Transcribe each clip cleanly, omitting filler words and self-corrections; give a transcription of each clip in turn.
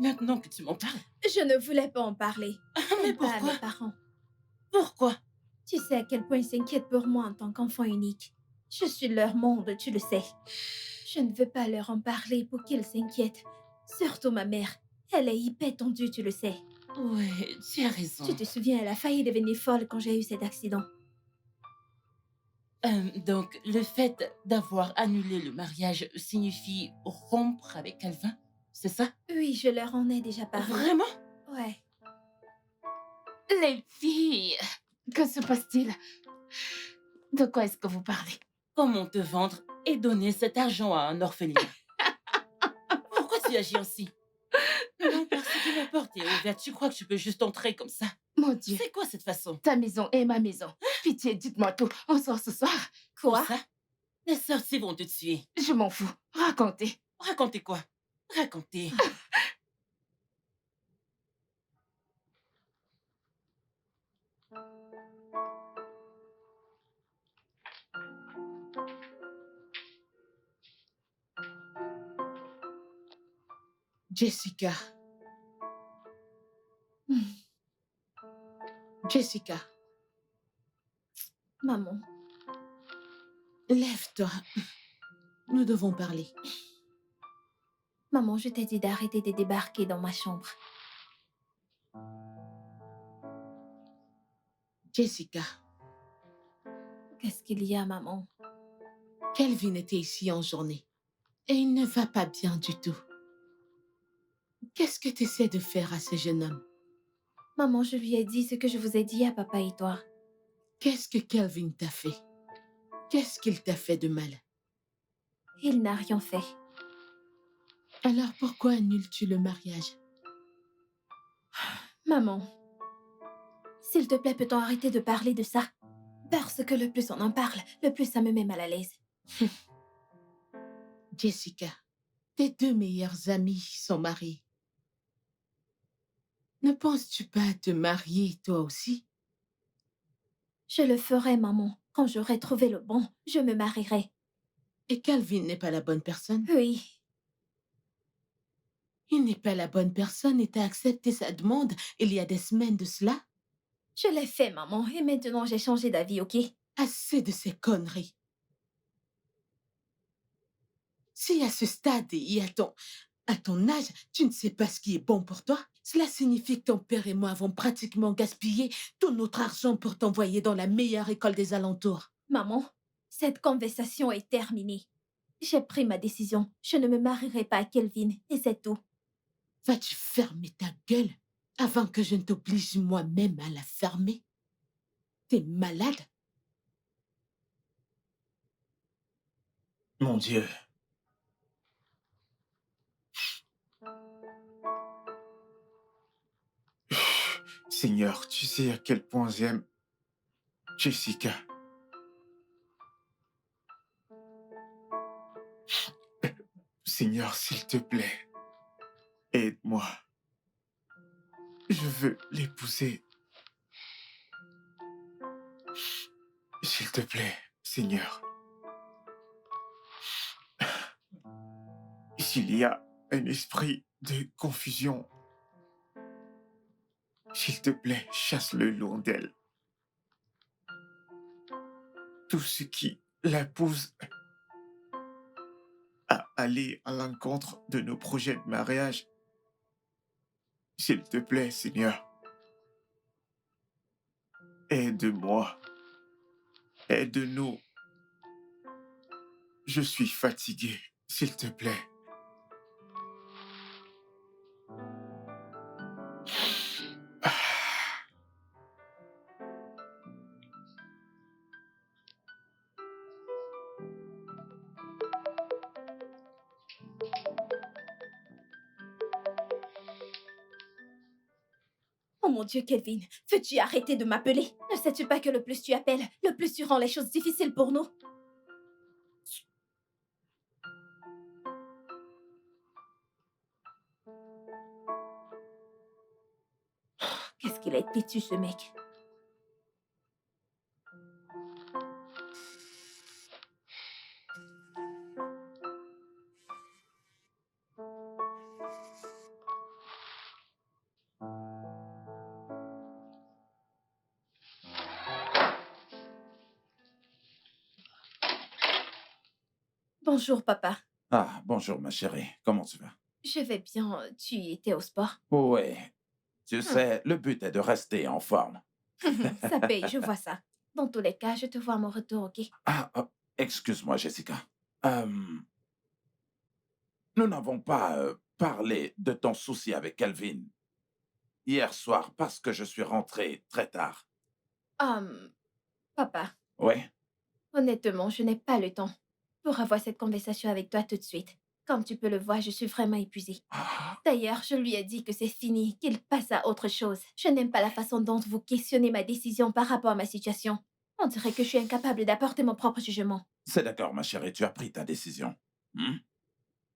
Maintenant que tu m'en parles. Je ne voulais pas en parler. Mais Même pas à pourquoi? mes parents. Pourquoi? Tu sais à quel point ils s'inquiètent pour moi en tant qu'enfant unique. Je suis leur monde, tu le sais. Je ne veux pas leur en parler pour qu'ils s'inquiètent. Surtout ma mère. Elle est hyper tendue, tu le sais. Ouais, tu as raison. Tu te souviens, elle a failli devenir folle quand j'ai eu cet accident. Donc, le fait d'avoir annulé le mariage signifie rompre avec Calvin, c'est ça? Oui, je leur en ai déjà parlé. Vraiment? Ouais. Les filles, que se passe-t-il? De quoi est-ce que vous parlez? Comment te vendre et donner cet argent à un orphelinat? Pourquoi tu agis ainsi? Non, parce que ma porte est ouverte, tu crois que tu peux juste entrer comme ça? Mon Dieu, C'est quoi cette façon? ta maison est ma maison. Pitié, dites-moi tout. On sort ce soir. Où Quoi? ça? Les sorciers vont te tuer. Je m'en fous. Racontez. Racontez quoi? Racontez. Jessica, Jessica, Maman. lève-toi. Nous devons parler. Maman, je t'ai dit d'arrêter de débarquer dans ma chambre. Jessica, Qu'est-ce qu'il y a, maman? Kelvin était ici en journée et il ne va pas bien du tout. Qu'est-ce que tu essaies de faire à ce jeune homme? Maman, je lui ai dit ce que je vous ai dit à papa et toi. Qu'est-ce que Kelvin t'a fait? Qu'est-ce qu'il t'a fait de mal? Il n'a rien fait. Alors pourquoi annules-tu le mariage? Maman, s'il te plaît, peut-on arrêter de parler de ça? Parce que le plus on en parle, le plus ça me met mal à l'aise. Jessica, tes deux meilleurs amis sont mariés. Ne penses-tu pas à te marier toi aussi? Je le ferai, maman. Quand j'aurai trouvé le bon, je me marierai. Et Calvin n'est pas la bonne personne? Oui, Il n'est pas la bonne personne et t'as accepté sa demande il y a des semaines de cela? je l'ai fait, maman. Et maintenant, j'ai changé d'avis, ok? Assez de ces conneries. Si à ce stade et à ton âge, tu ne sais pas ce qui est bon pour toi, cela signifie que ton père et moi avons pratiquement gaspillé tout notre argent pour t'envoyer dans la meilleure école des alentours. Maman, cette conversation est terminée. J'ai pris ma décision. Je ne me marierai pas à Kelvin, et c'est tout. Vas-tu fermer ta gueule avant que je ne t'oblige moi-même à la fermer? T'es malade? Mon Dieu. Seigneur, tu sais à quel point j'aime Jessica. Seigneur, s'il te plaît, aide-moi. Je veux l'épouser. S'il te plaît, Seigneur. S'il y a un esprit de confusion, s'il te plaît, chasse-le loin d'elle. Tout ce qui la pousse à aller à l'encontre de nos projets de mariage, s'il te plaît, Seigneur, aide-moi, aide-nous. Je suis fatigué, s'il te plaît. Oh mon Dieu, Kelvin, veux-tu arrêter de m'appeler? Ne sais-tu pas que le plus tu appelles, le plus tu rends les choses difficiles pour nous? Qu'est-ce qu'il est têtu, ce mec? Bonjour, papa. Ah, bonjour ma chérie, comment tu vas? Je vais bien. Tu étais au sport? Oui, tu Hum, sais, le but est de rester en forme. Ça paye, je vois ça. Dans tous les cas, je te vois à mon retour, ok? Ah, excuse-moi Jessica. Euh, nous n'avons pas parlé de ton souci avec Calvin hier soir parce que je suis rentré très tard. Hum, Papa, Oui? honnêtement, je n'ai pas le temps pour avoir cette conversation avec toi tout de suite. Comme tu peux le voir, je suis vraiment épuisée. Ah, D'ailleurs, je lui ai dit que c'est fini, qu'il passe à autre chose. Je n'aime pas la façon dont vous questionnez ma décision par rapport à ma situation. On dirait que je suis incapable d'apporter mon propre jugement. c'est d'accord ma chérie, tu as pris ta décision. Hmm?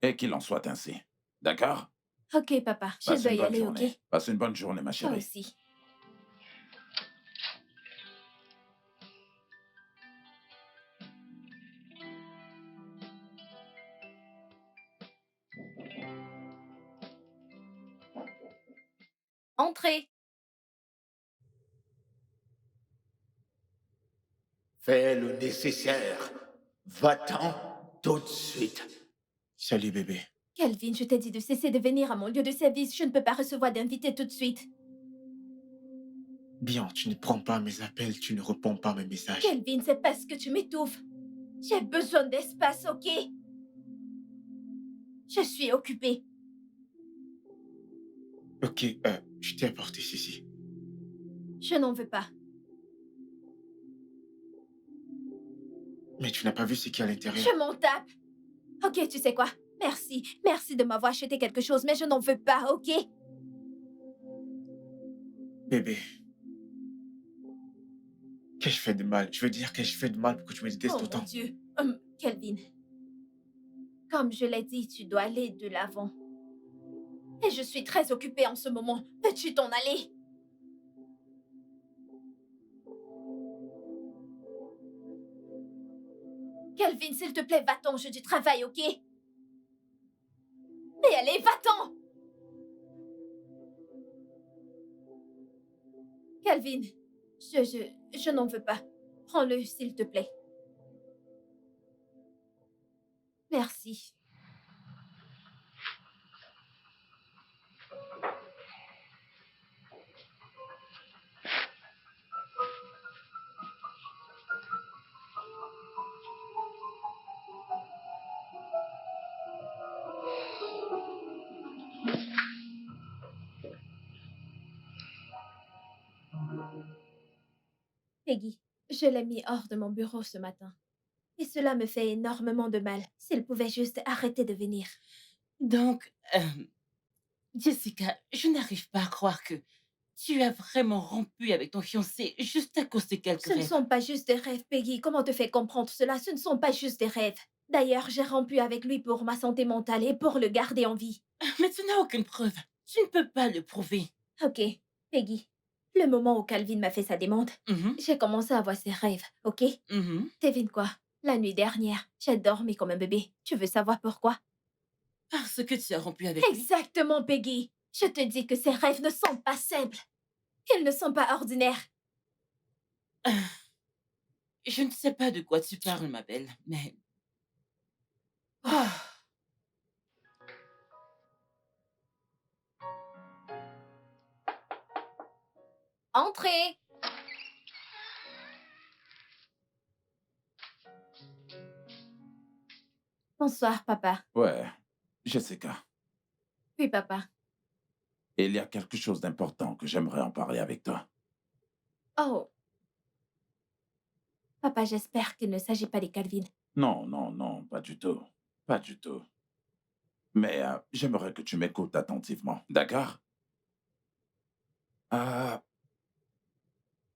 Et qu'il en soit ainsi. D'accord? Ok, papa, je Passe dois une y bonne aller, ok? journée. Passe une bonne journée ma Toi chérie. aussi. Entrez. Fais le nécessaire. Va-t'en tout de suite. Salut bébé. Calvin, je t'ai dit de cesser de venir à mon lieu de service. Je ne peux pas recevoir d'invités tout de suite. Bien, tu ne prends pas mes appels, tu ne réponds pas à mes messages. Calvin, c'est parce que tu m'étouffes. J'ai besoin d'espace, ok? Je suis occupée. Ok, je t'ai apporté ceci. Je n'en veux pas. Mais tu n'as pas vu ce qu'il y a à l'intérieur. Je m'en tape. Ok, tu sais quoi? Merci. Merci de m'avoir acheté quelque chose, mais je n'en veux pas, ok? Bébé, qu'ai-je fait de mal? Je veux dire, qu'ai-je fait de mal pour que tu me détestes Oh mon autant? Dieu. Calvin, comme je l'ai dit, tu dois aller de l'avant. Et je suis très occupée en ce moment. Peux-tu t'en aller? Calvin, s'il te plaît, va-t'en, je du travail, ok? Mais allez, va-t'en! Calvin, je n'en veux pas. Prends-le, s'il te plaît. Merci. Peggy, je l'ai mis hors de mon bureau ce matin. Et cela me fait énormément de mal. S'il pouvait juste arrêter de venir. Donc, Jessica, je n'arrive pas à croire que tu as vraiment rompu avec ton fiancé juste à cause de quelques Ce ne rêves. sont pas juste des rêves, Peggy. Comment te fais comprendre cela? Ce ne sont pas juste des rêves. D'ailleurs, j'ai rompu avec lui pour ma santé mentale et pour le garder en vie. Mais tu n'as aucune preuve. Tu ne peux pas le prouver. Ok, Peggy. Le moment où Calvin m'a fait sa demande, Mhm, j'ai commencé à avoir ses rêves, ok? mhm. Devine quoi? La nuit dernière, j'ai dormi comme un bébé. Tu veux savoir pourquoi? Parce que tu as rompu avec lui. Exactement, Peggy. Je te dis que ces rêves ne sont pas simples. Ils ne sont pas ordinaires. Je ne sais pas de quoi tu parles, ma belle, mais... Ah, Entrez! Bonsoir, papa. Ouais, Jessica, Oui, papa. il y a quelque chose d'important que j'aimerais en parler avec toi. Oh, papa, j'espère qu'il ne s'agit pas des Calvin. Non, non, non, pas du tout. Pas du tout. Mais j'aimerais que tu m'écoutes attentivement, d'accord? Euh,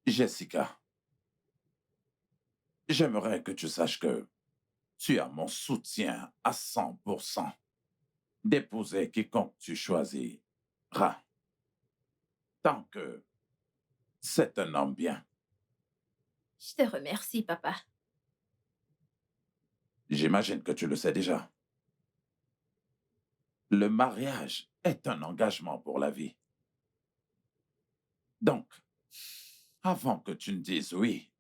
Jessica, j'aimerais que tu saches que tu as mon soutien à 100% d'épouser quiconque tu choisiras, tant que c'est un homme bien. Je te remercie, papa. J'imagine que tu le sais déjà. Le mariage est un engagement pour la vie. Donc, avant que tu ne dises oui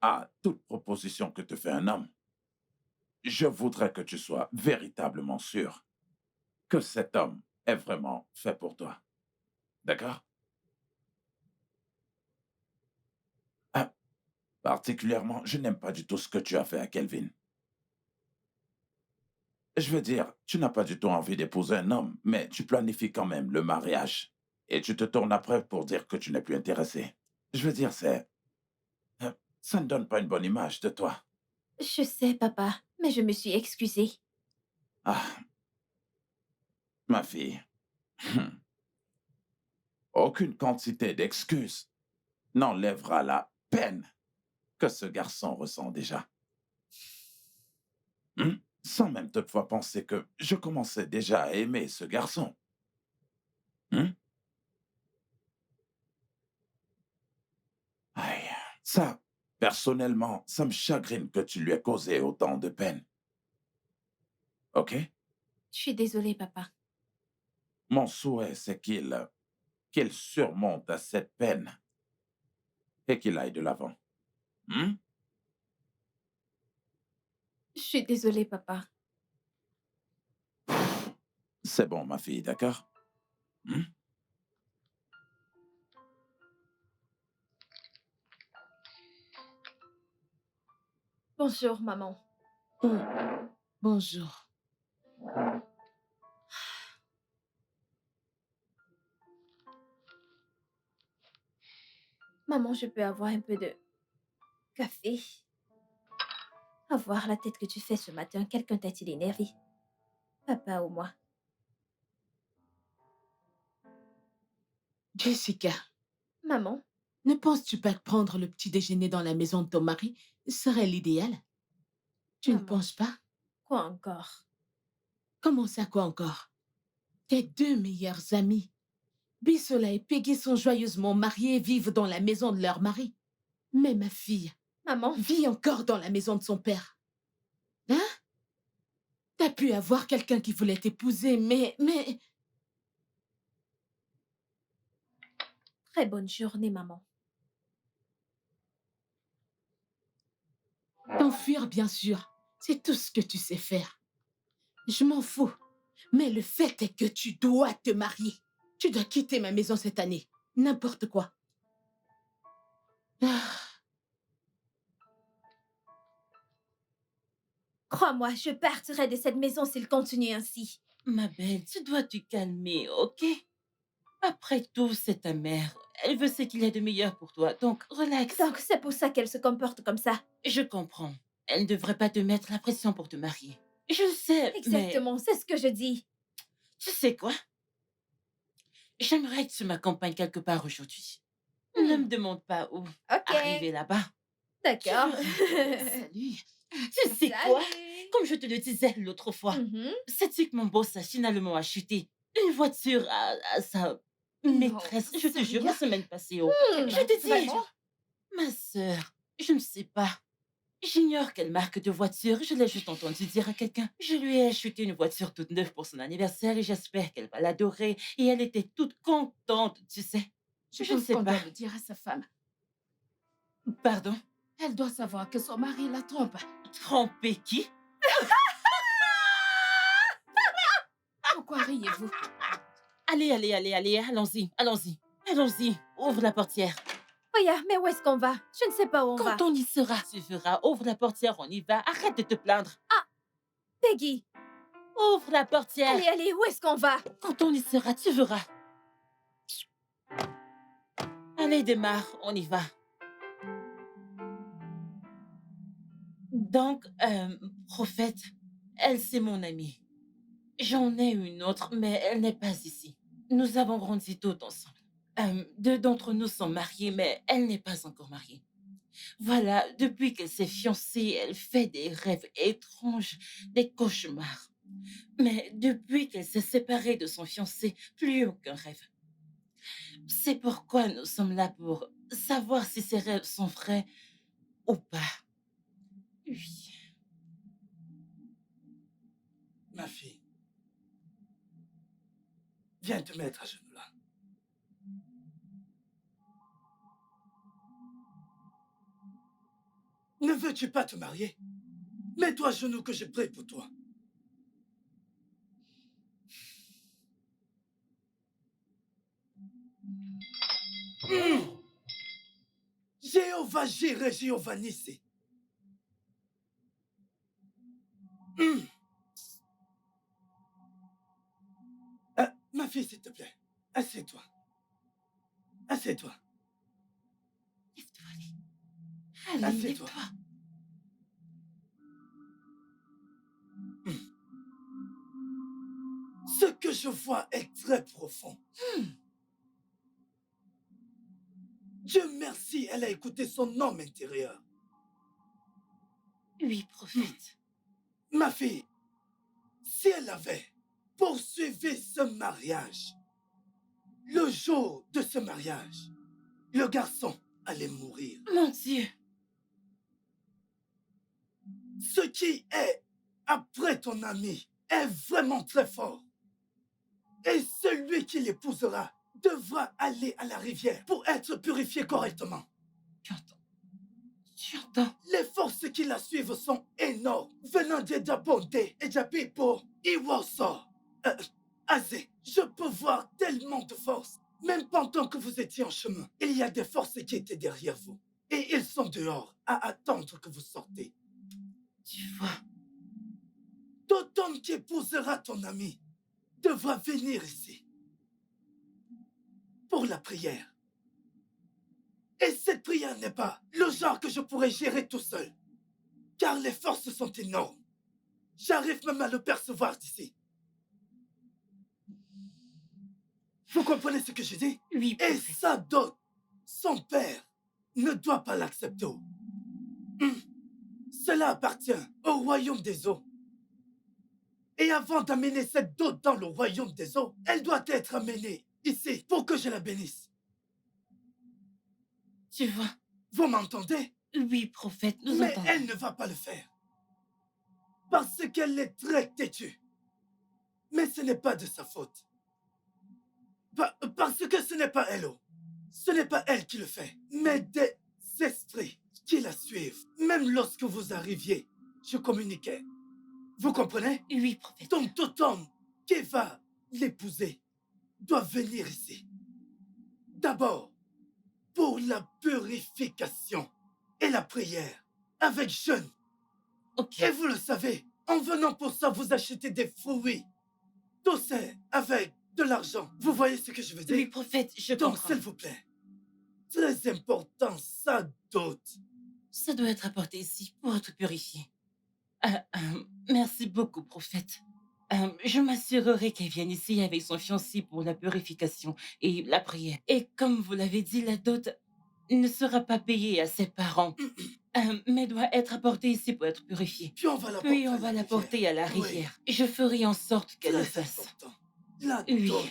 à toute proposition que te fait un homme, je voudrais que tu sois véritablement sûr que cet homme est vraiment fait pour toi. D'accord? Ah, particulièrement, je n'aime pas du tout ce que tu as fait à Kelvin. Je veux dire, tu n'as pas du tout envie d'épouser un homme, mais tu planifies quand même le mariage. Et tu te tournes après pour dire que tu n'es plus intéressé. Je veux dire, ça ne donne pas une bonne image de toi. Je sais, papa, mais je me suis excusée. Ah, ma fille. Aucune quantité d'excuses n'enlèvera la peine que ce garçon ressent déjà. Sans même toutefois penser que je commençais déjà à aimer ce garçon. Hum? Aïe, ça, personnellement, ça me chagrine que tu lui aies causé autant de peine. OK? Je suis désolée, papa. Mon souhait, c'est qu'il surmonte à cette peine et qu'il aille de l'avant. Hum? Je suis désolée, papa. C'est bon, ma fille, d'accord? Hum? Bonjour, maman. Oh, bonjour. Maman, je peux avoir un peu de café? Avoir la tête que tu fais ce matin, quelqu'un t'a-t-il énervé? Papa ou moi? Jessica, Maman? ne penses-tu pas que prendre le petit déjeuner dans la maison de ton mari serait l'idéal? Tu ne Maman, penses pas? quoi encore? Comment ça, quoi encore? Tes deux meilleurs amis, Bisola et Peggy, sont joyeusement mariés et vivent dans la maison de leur mari. Mais ma fille Maman? vit encore dans la maison de son père. Hein? T'as pu avoir quelqu'un qui voulait t'épouser, mais... Très bonne journée, maman. T'enfuir, bien sûr. C'est tout ce que tu sais faire. Je m'en fous. Mais le fait est que tu dois te marier. Tu dois quitter ma maison cette année. N'importe quoi. Ah, Crois-moi, je partirai de cette maison s'il continue ainsi. Ma belle, tu dois te calmer, ok? Après tout, c'est ta mère. Elle veut ce qu'il y a de meilleur pour toi, donc relax. Donc, c'est pour ça qu'elle se comporte comme ça. Je comprends. Elle ne devrait pas te mettre la pression pour te marier. Je sais, mais Exactement, c'est ce que je dis. tu sais quoi? J'aimerais que tu m'accompagnes quelque part aujourd'hui. Ne Hmm, me demande pas où. Ok, Arriver là-bas. Tu d'accord. verras. Salut. Tu sais quoi? Salut. Comme je te le disais l'autre fois, Mhm. sais-tu que mon boss a finalement acheté une voiture à sa maîtresse, je te jure, la sérieux? semaine passée. Oh. Hmm, Je te dis, vraiment? ma sœur, je ne sais pas. J'ignore quelle marque de voiture, je l'ai juste entendu dire à quelqu'un. Je lui ai acheté une voiture toute neuve pour son anniversaire et j'espère qu'elle va l'adorer. Et elle était toute contente, tu sais. Je Je ne pense sais qu'on pas. doit le dire à sa femme. Pardon? Elle doit savoir que son mari la trompe. Tromper qui? Pourquoi riez-vous? Allez, allez, allez, allez, allons-y, allons-y. Allons-y, ouvre la portière. Oya, mais où est-ce qu'on va? Je ne sais pas où on va. Quand on y sera, tu verras. Ouvre la portière, on y va. Arrête de te plaindre. Peggy, Ouvre la portière. allez, allez, où est-ce qu'on va? Quand on y sera, tu verras. Allez, démarre, on y va. Donc, prophète, elle, c'est mon amie. J'en ai une autre, mais elle n'est pas ici. Nous avons grandi toutes ensemble. Deux d'entre nous sont mariés, mais elle n'est pas encore mariée. Voilà, depuis qu'elle s'est fiancée, elle fait des rêves étranges, des cauchemars. Mais depuis qu'elle s'est séparée de son fiancé, plus aucun rêve. C'est pourquoi nous sommes là pour savoir si ses rêves sont vrais ou pas. Oui. Ma fille, viens te mettre à genoux là. Ne veux-tu pas te marier? Mets-toi à genoux que je prie pour toi. Jéhovah Jireh, Jéhovah Nissi. Ma fille, s'il te plaît, assieds-toi. Assieds-toi. Lève-toi, allez. Allez, Assieds-toi. lève-toi. Ce que je vois est très profond. Dieu merci, elle a écouté son homme intérieur. Oui, prophète. Ma fille, si elle avait poursuivi ce mariage, le jour de ce mariage, le garçon allait mourir. Mon Dieu. Ce qui est après ton ami est vraiment très fort. Et celui qui l'épousera devra aller à la rivière pour être purifié correctement. Tu entends? Tu entends? Les forces qui la suivent sont énormes, venant de Jabondé et Japipo, Iwoso. Azé, je peux voir tellement de forces. Même pendant que vous étiez en chemin, il y a des forces qui étaient derrière vous. Et ils sont dehors à attendre que vous sortez. Tu vois? Tout homme qui épousera ton ami devra venir ici pour la prière. Et cette prière n'est pas le genre que je pourrais gérer tout seul, car les forces sont énormes. J'arrive même à le percevoir d'ici. Vous comprenez ce que je dis? Oui, Et prophète. sa dot, son père, ne doit pas l'accepter. Cela appartient au royaume des eaux. Et avant d'amener cette dot dans le royaume des eaux, elle doit être amenée ici pour que je la bénisse. Tu vois? Vous m'entendez? Oui, prophète, nous Mais entendons. elle ne va pas le faire. Parce qu'elle est très têtue. Mais ce n'est pas de sa faute. Parce que ce n'est pas elle. Ce n'est pas elle qui le fait. Mais des esprits qui la suivent. Même lorsque vous arriviez, je communiquais. Vous comprenez? Oui, prophète. Donc tout homme qui va l'épouser doit venir ici. D'abord, pour la purification et la prière, avec jeûne. Ok. Et vous le savez, en venant pour ça, vous achetez des fruits. Tout c'est avec de l'argent. Vous voyez ce que je veux dire? Oui, prophète, je Donc, comprends. s'il vous plaît, très important, ça dot. Ça doit être apporté ici pour être purifié. Merci beaucoup, prophète. Je m'assurerai qu'elle vienne ici avec son fiancé pour la purification et la prière. Et comme vous l'avez dit, la dot ne sera pas payée à ses parents, mais doit être apportée ici pour être purifiée. Puis on va la Puis porter on à va la la porter à la rivière. rivière. Je ferai en sorte qu'elle le Très fasse. important. La Oui. dot.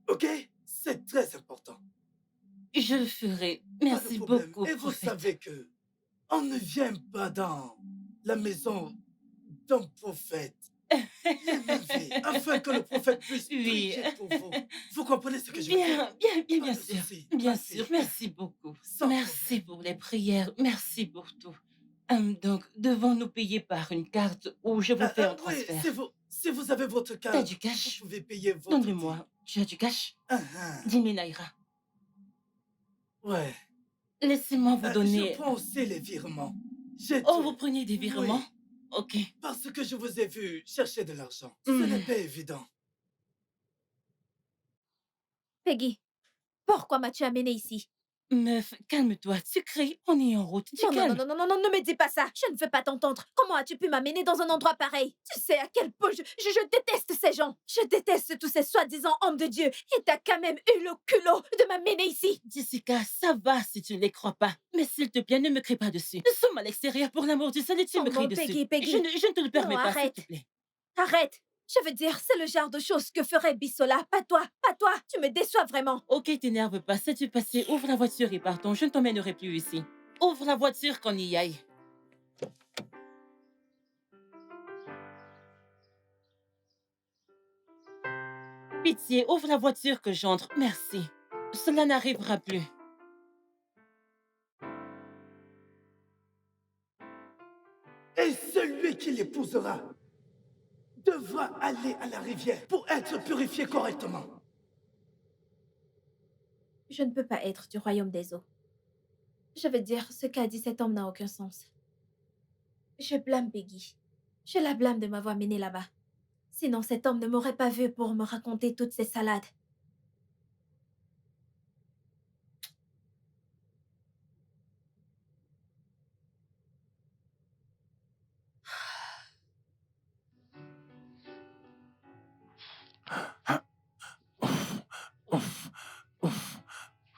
OK? C'est très important. Je le ferai. Pas de Merci problème. beaucoup, Et vous prophète. savez que on ne vient pas dans la maison d'un prophète les mains vides, afin que le prophète puisse Oui. prier pour vous. Vous comprenez ce que je veux dire? Bien Pas de sûr. souci, Bien ma sûr. fille. Merci beaucoup. Sans Merci pour les prières. Merci pour tout. Donc, devons-nous payer par une carte ou je vous fais un Oui, transfert? si vous avez votre T'as carte, du cash? vous pouvez payer votre Donne-le-moi. Tu as du cash? 10 000 naira. Ouais. Laissez-moi vous Je donner... prends aussi les virements. J'ai Oh, tout. vous prenez des virements? Oui, Ok. parce que je vous ai vu chercher de l'argent. Ce Hmm. n'est pas évident. Peggy, pourquoi m'as-tu amené ici? Meuf, calme-toi. Tu cries, on est en route. Du Non, non, calme. non, non, non, non, ne me dis pas ça. Je ne veux pas t'entendre. Comment as-tu pu m'amener dans un endroit pareil? Tu sais à quel point je déteste ces gens. Je déteste tous ces soi-disant hommes de Dieu. Et t'as quand même eu le culot de m'amener ici. Jessica, ça va si tu ne les crois pas. Mais s'il te plaît, ne me crie pas dessus. Nous sommes à l'extérieur pour l'amour du ciel et tu Oh me non, cries dessus. Peggy, Peggy. Je ne te le permets Non, pas, s'il arrête. te plaît. Arrête. Je veux dire, c'est le genre de choses que ferait Bissola. Pas toi, pas toi. Tu me déçois vraiment. Ok, t'énerve pas. Sais-tu passer? Ouvre la voiture et partons. Je ne t'emmènerai plus ici. Ouvre la voiture qu'on y aille. Pitié, ouvre la voiture que j'entre. Merci. Cela n'arrivera plus. Et celui celui qui l'épousera devra aller à la rivière pour être purifié correctement. Je ne peux pas être du royaume des eaux. Je veux dire, ce qu'a dit cet homme n'a aucun sens. Je blâme Peggy. Je la blâme de m'avoir menée là-bas. Sinon, cet homme ne m'aurait pas vue pour me raconter toutes ces salades. Ouf, ouf,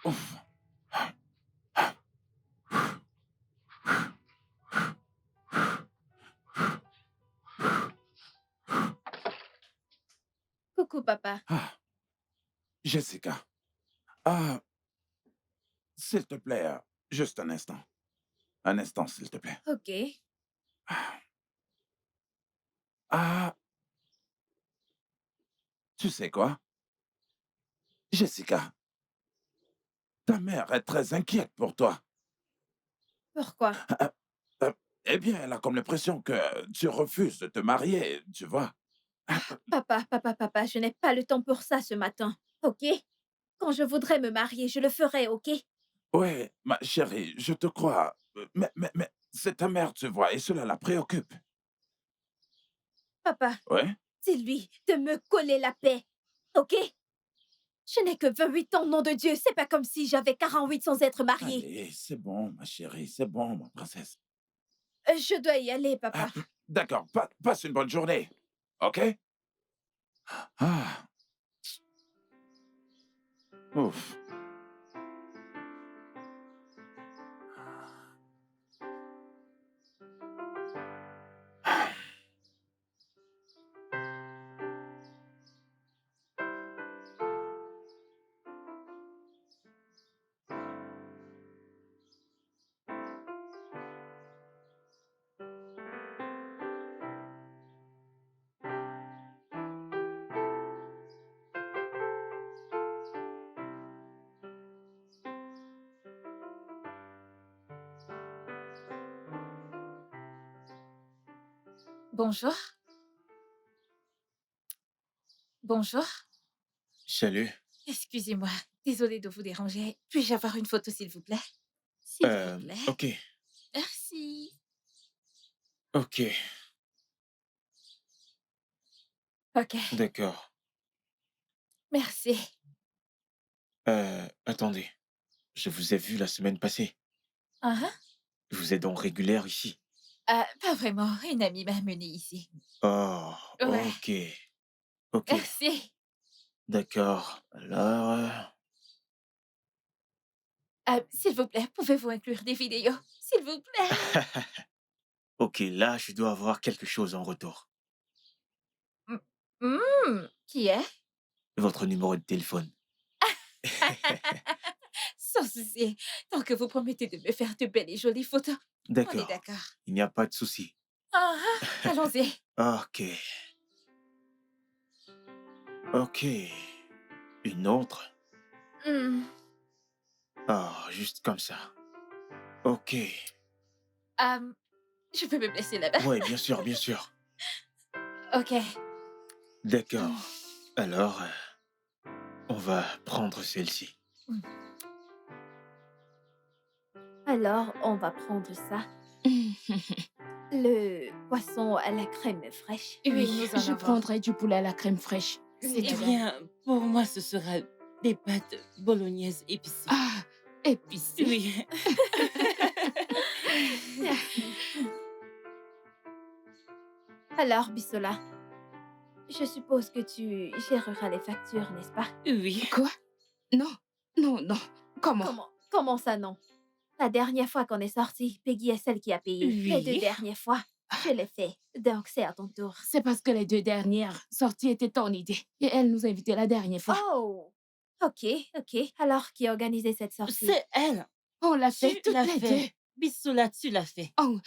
ouf. Coucou, papa. Ah, Jessica. Ah, s'il te plaît, juste un instant. Un instant, s'il te plaît. Ok. Ah, tu sais quoi? Jessica, ta mère est très inquiète pour toi. Pourquoi? Euh, eh bien, elle a comme l'impression que tu refuses de te marier, tu vois. Papa, je n'ai pas le temps pour ça ce matin. Ok? Quand je voudrais me marier, je le ferai, ok? Oui, ma chérie, je te crois. Mais c'est ta mère, tu vois, et cela la préoccupe. Papa, Oui? dis-lui de me coller la paix. Ok? Je n'ai que 28 ans, nom de Dieu. C'est pas comme si j'avais 48 sans être mariée. Allez, c'est bon, ma chérie, c'est bon, ma princesse. Je dois y aller, papa. D'accord, passe une bonne journée, ok? Ah, ouf. Bonjour. Bonjour. Salut. Excusez-moi. Désolée de vous déranger. Puis-je avoir une photo, s'il vous plaît? S'il vous plaît. Ok, Merci. ok, Ok. d'accord. Merci. Attendez. Je vous ai vu la semaine passée. Ah, ah. Vous êtes donc régulière ici. Pas vraiment. Une amie m'a amenée ici. Oh, Ouais. ok. Ok, Merci. d'accord. Alors, S'il vous plaît, pouvez-vous inclure des vidéos? S'il vous plaît. ok, là, je dois avoir quelque chose en retour. Qui est? Votre numéro de téléphone. Sans souci. Tant que vous promettez de me faire de belles et jolies photos. On est D'accord. d'accord. Il n'y a pas de souci. Ah, ah. Allons-y. Ok. Ok. Une autre? Hmm. Oh, juste comme ça. Ok. Je peux me blesser là-bas. Oui, bien sûr, bien sûr. Ok. D'accord. Alors, on va prendre celle-ci. Alors, on va prendre ça. Le poisson à la crème fraîche. Oui, nous en je avons. prendrai du poulet à la crème fraîche. Eh bien, pour moi, ce sera des pâtes bolognaises épicées. Ah, épicé. Oui. Alors, Bissola, je suppose que tu géreras les factures, n'est-ce pas? Oui. Quoi? Non, non. Comment? Comment ça, non? La dernière fois qu'on est sorti, Peggy est celle qui a payé. Les 2 Oui. dernières fois, je l'ai fait. Donc, c'est à ton tour. C'est parce que les 2 dernières sorties étaient ton idée. Et elle nous a invités la dernière fois. Oh! Ok. Alors, qui a organisé cette sortie? C'est elle. On l'a fait Tu toutes l'as les fait. deux. Bissoula, tu l'as fait. Oh,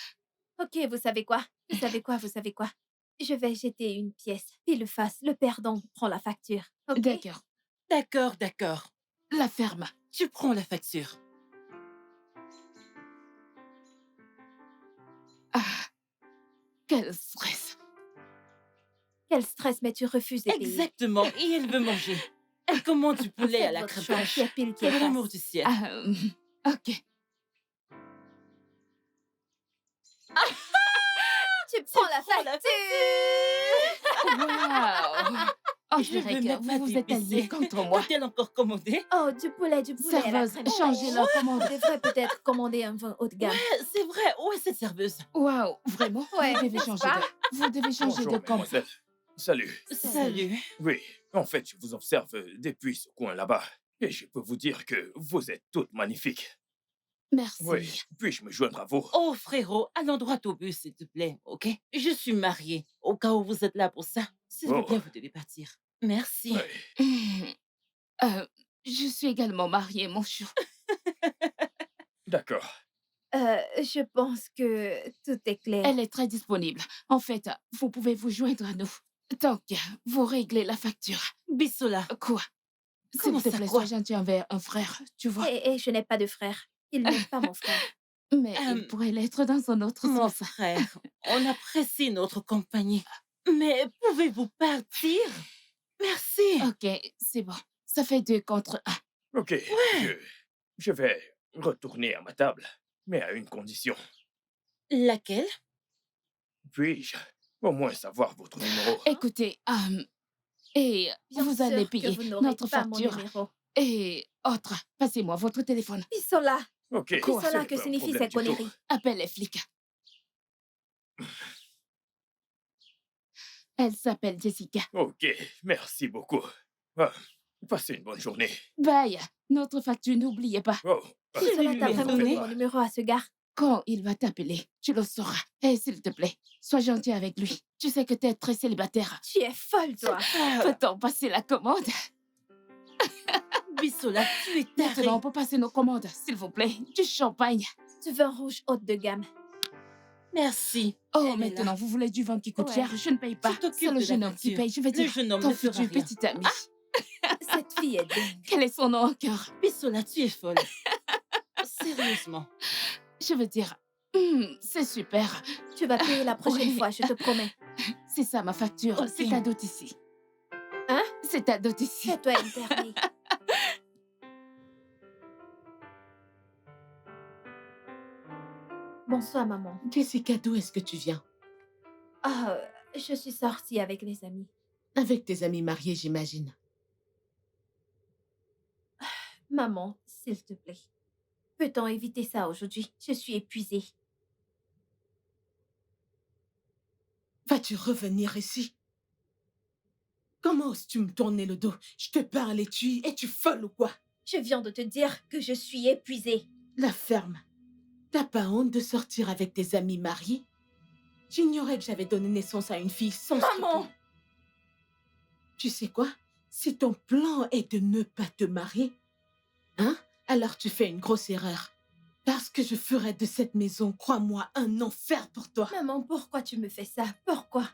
Ok, vous savez quoi? Je vais jeter une pièce. Pile face, le perdant prend la facture. Ok? d'accord. D'accord. La ferme. Tu prends la facture. Ah, Quel stress. Quel stress, mais tu refuses de payer. Exactement. Et elle veut manger. Elle commande du poulet à Faites la votre crème choix, fraîche. qui est pile, qui Pour est l'amour face. du ciel. Ok. Tu prends la prends la facture. Wow. On Je dirait veux que même pas vous vous êtes t'épicer. alliés contre moi. Qu'a-t-elle encore commandé? Oh, du poulet à la Serveuse, crème changez fraîche. la commande. On devrait peut-être commander un vin haut de gamme. C'est vrai. Où est cette serveuse? Wow, vraiment? Ouais, Vous devez n'est-ce changer pas? Vous devez changer Bonjour, de com. mademoiselle. Salut. Salut. Oui, en fait, je vous observe depuis ce coin là-bas. Et je peux vous dire que vous êtes toutes magnifiques. Merci. Oui, puis-je me joindre à vous? Oh, frérot, allons droit au but, s'il te plaît, ok? Je suis mariée. Au cas où vous êtes là pour ça, s'il vous Oh. plaît, vous devez partir. Merci. Oui. Je suis également mariée, mon chou. D'accord. Je pense que tout est clair. Elle est très disponible. En fait, vous pouvez vous joindre à nous. Tant que vous réglez la facture. Bissola. Quoi? S'il Comment te ça, plaît, quoi? sois gentil envers un frère, tu vois. Et je n'ai pas de frère. Il n'est pas mon frère. Mais il pourrait l'être dans un autre Mon sens. frère, on apprécie notre compagnie. Mais pouvez-vous partir? Merci. Ok, c'est bon. Ça fait 2 contre 1. Ok, je vais retourner à ma table, mais à une condition. Laquelle? Puis-je au moins savoir votre numéro? Écoutez, et Bien vous sûr allez que payer vous n'aurez notre pas mon facture. numéro. Et autre, passez-moi votre téléphone. Bissola. Ok. Quoi? ce Cela n'est que pas un signifie problème ces du tout. conneries? Appelle les flics. Elle s'appelle Jessica. Ok, merci beaucoup. Ah, passez une bonne journée. Bye. Notre facture, n'oubliez pas. Oh, Bissola, lui t'as ai vraiment donné. donné mon numéro à ce gars? Quand il va t'appeler, tu le sauras. Et s'il te plaît, sois gentil avec lui. Tu sais que t'es très célibataire. Tu es folle, toi. Peut-on passer la commande? Bissola, tu es taré. Maintenant, on peut passer nos commandes, s'il vous plaît. Du champagne. Du vin rouge haute de gamme. Merci. Oh, Elle est maintenant, là. vous voulez du vin qui coûte Ouais. cher? Je ne paye pas. t'occupes C'est le de la jeune homme qui facture. paye. Je vais Le dire jeune homme ton ne fera futur rien. petit ami. Cette fille est dingue. Quel est son nom encore? Bissola, tu es folle. Sérieusement. Je veux dire, c'est super. Tu vas payer la prochaine Oui. fois, je te promets. C'est ça ma facture. Ok. C'est ta dot ici. Hein? C'est ta dot ici. Fais-toi interner. Bonsoir, maman. Jessica, d'où est-ce que tu viens? Ah, je suis sortie avec les amis. Avec tes amis mariés, j'imagine. Maman, s'il te plaît. Peut-on éviter ça aujourd'hui? Je suis épuisée. Vas-tu revenir ici? Comment oses-tu me tourner le dos? Je te parle et tu... Es-tu folle ou quoi? Je viens de te dire que je suis épuisée. La ferme. T'as pas honte de sortir avec tes amis mariés? J'ignorais que j'avais donné naissance à une fille sans Maman! scrupule. Tu sais quoi? Si ton plan est de ne pas te marier, hein? Alors tu fais une grosse erreur. Parce que je ferai de cette maison, crois-moi, un enfer pour toi. Maman, pourquoi tu me fais ça? Pourquoi?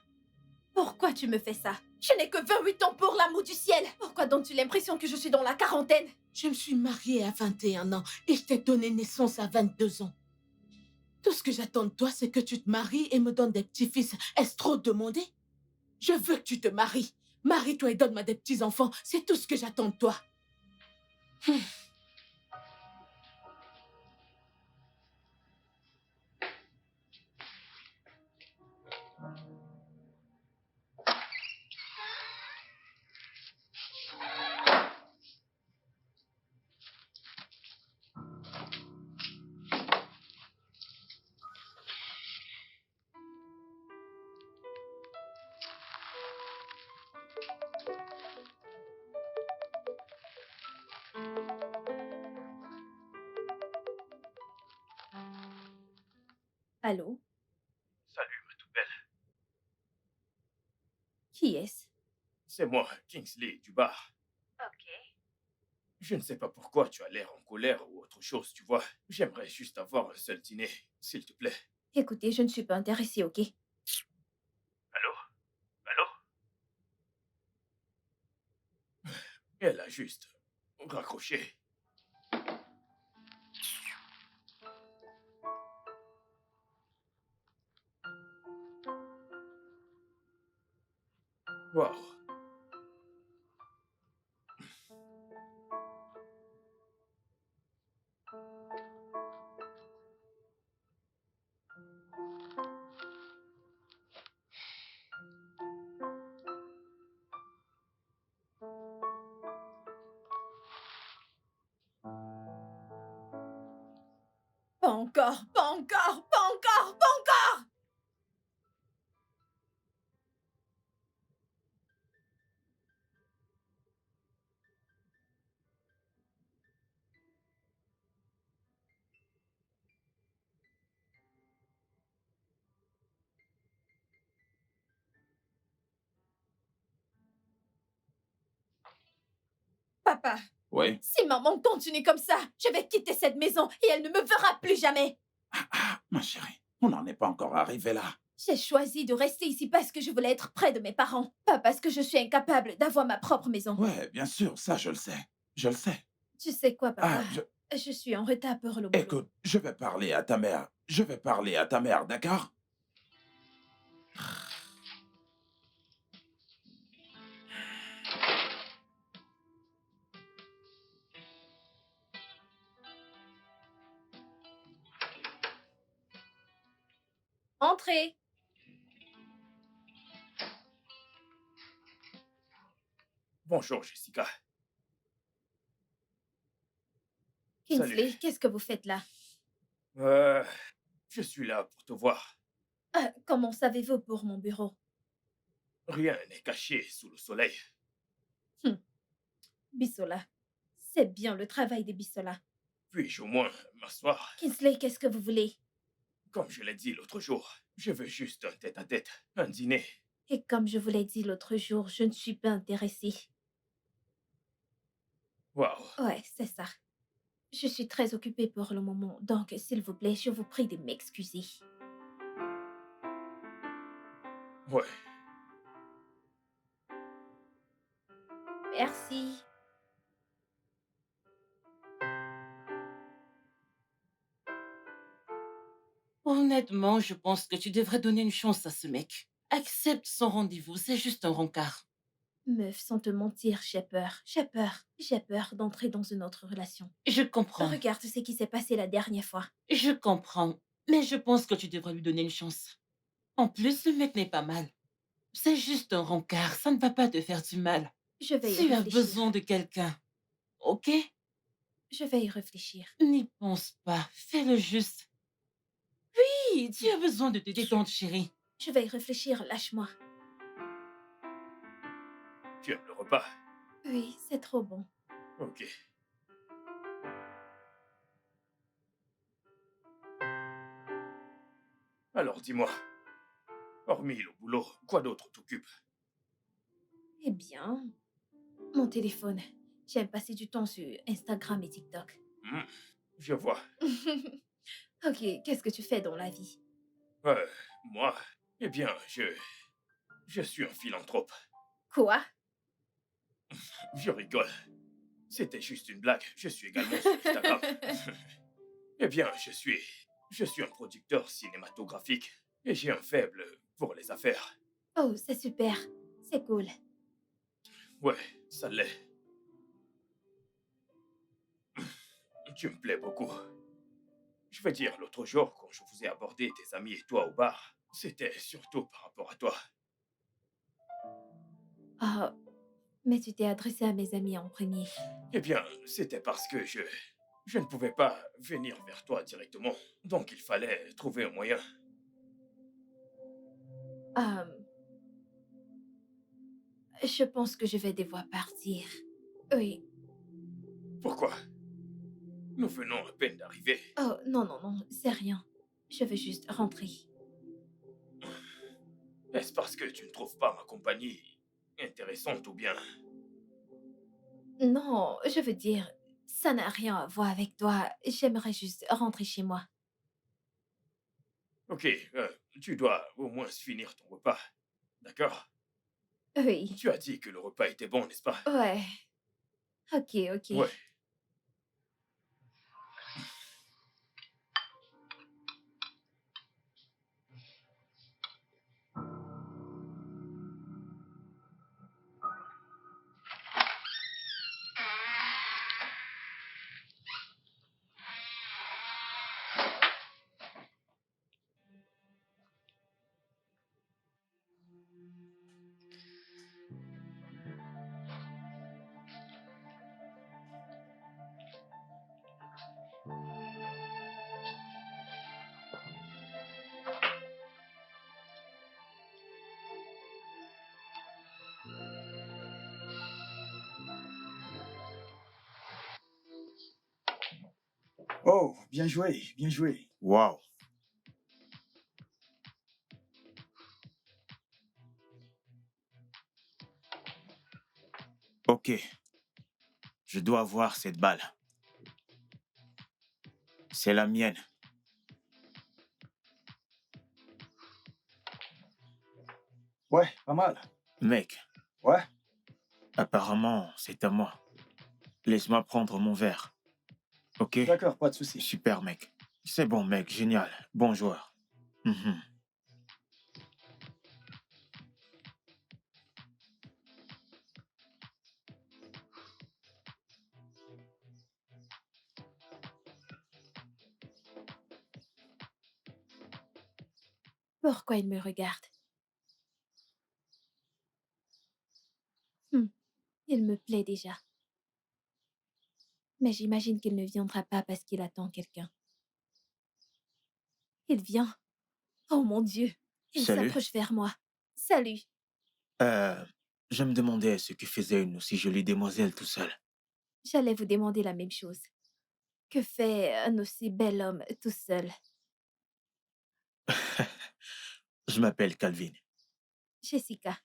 Pourquoi tu me fais ça? Je n'ai que 28 ans pour l'amour du ciel. Pourquoi donnes-tu l'impression que je suis dans la quarantaine? Je me suis mariée à 21 ans et je t'ai donné naissance à 22 ans. Tout ce que j'attends de toi, c'est que tu te maries et me donnes des petits-fils. Est-ce trop demandé? Je veux que tu te maries. Marie-toi et donne-moi des petits-enfants. C'est tout ce que j'attends de toi. Allô? Salut, ma toute belle. Qui est-ce? C'est moi, Kingsley, du bar. Ok. Je ne sais pas pourquoi tu as l'air en colère ou autre chose, tu vois. J'aimerais juste avoir un seul dîner, s'il te plaît. Écoutez, je ne suis pas intéressée, ok? Allô? Allô? Elle a juste raccroché. Waouh. Pas encore, pas encore, pas encore, pas encore! Papa, Oui? si maman continue comme ça, je vais quitter cette maison et elle ne me verra plus jamais. Ah, ma chérie, on n'en est pas encore arrivé là. J'ai choisi de rester ici parce que je voulais être près de mes parents, pas parce que je suis incapable d'avoir ma propre maison. Ouais, bien sûr, ça je le sais. Je le sais. Tu sais quoi, papa? Ah, Je suis en retard pour le boulot. écoute, je vais parler à ta mère. Je vais parler à ta mère, d'accord? Entrez. Bonjour, Jessica. Kingsley, Salut. qu'est-ce que vous faites là? Je suis là pour te voir. Comment savez-vous pour mon bureau? Rien n'est caché sous le soleil. Bissola. C'est bien le travail des Bissola. Puis-je au moins m'asseoir? Kingsley, qu'est-ce que vous voulez? Comme je l'ai dit l'autre jour, je veux juste un tête-à-tête, un dîner. Et comme je vous l'ai dit l'autre jour, je ne suis pas intéressée. Waouh. Ouais, c'est ça. Je suis très occupée pour le moment, donc s'il vous plaît, je vous prie de m'excuser. Ouais. Merci. Honnêtement, je pense que tu devrais donner une chance à ce mec. Accepte son rendez-vous, c'est juste un rencard. Meuf, sans te mentir, j'ai peur. J'ai peur. J'ai peur d'entrer dans une autre relation. Je comprends, Regarde ce qui s'est passé la dernière fois. je comprends. Mais je pense que tu devrais lui donner une chance. En plus, le mec n'est pas mal. C'est juste un rencard, ça ne va pas te faire du mal. Je vais y Tu as réfléchir. besoin de quelqu'un, ok? Je vais y réfléchir. N'y pense pas, fais-le juste. Oui, tu as besoin de te détendre, chérie. Je vais y réfléchir, lâche-moi. Tu aimes le repas? Oui, c'est trop bon. Ok. Alors dis-moi, hormis le boulot, quoi d'autre t'occupe? Eh bien, mon téléphone. J'aime passer du temps sur Instagram et TikTok. Je vois. Ok, qu'est-ce que tu fais dans la vie? Moi, eh bien, je suis un philanthrope. Quoi? Je rigole. C'était juste une blague. Je suis également sur Instagram. Eh bien, je suis un producteur cinématographique et j'ai un faible pour les affaires. Oh, c'est super. C'est cool. Ouais, ça l'est. Tu me plais beaucoup. Je veux dire, l'autre jour, quand je vous ai abordé, tes amis et toi au bar, c'était surtout par rapport à toi. Ah, mais tu t'es adressé à mes amis en premier. Eh bien, c'était parce que je ne pouvais pas venir vers toi directement. Donc il fallait trouver un moyen. Je pense que je vais devoir partir. Oui. Pourquoi? Nous venons à peine d'arriver. Oh, non, non, non, c'est rien. Je veux juste rentrer. Est-ce parce que tu ne trouves pas ma compagnie intéressante ou bien... Non, je veux dire, ça n'a rien à voir avec toi. J'aimerais juste rentrer chez moi. Ok, tu dois au moins finir ton repas. D'accord? Oui. Tu as dit que le repas était bon, n'est-ce pas? Ouais. Ok, ok. Ouais. Oh, bien joué, bien joué. Waouh. Ok, je dois avoir cette balle. C'est la mienne. Ouais, pas mal. Mec, Ouais, apparemment, c'est à moi. Laisse-moi prendre mon verre. Ok? d'accord, pas de souci. Super, mec. C'est bon, mec, génial. Bon joueur. Mhm. Pourquoi il me regarde? Hmm, il me plaît déjà. Mais j'imagine qu'il ne viendra pas parce qu'il attend quelqu'un. Il vient. Oh mon Dieu. Il Salut. s'approche vers moi. Salut. Euh, je me demandais ce que faisait une aussi jolie demoiselle tout seul. J'allais vous demander la même chose. Que fait un aussi bel homme tout seul? Je m'appelle Calvin. Jessica.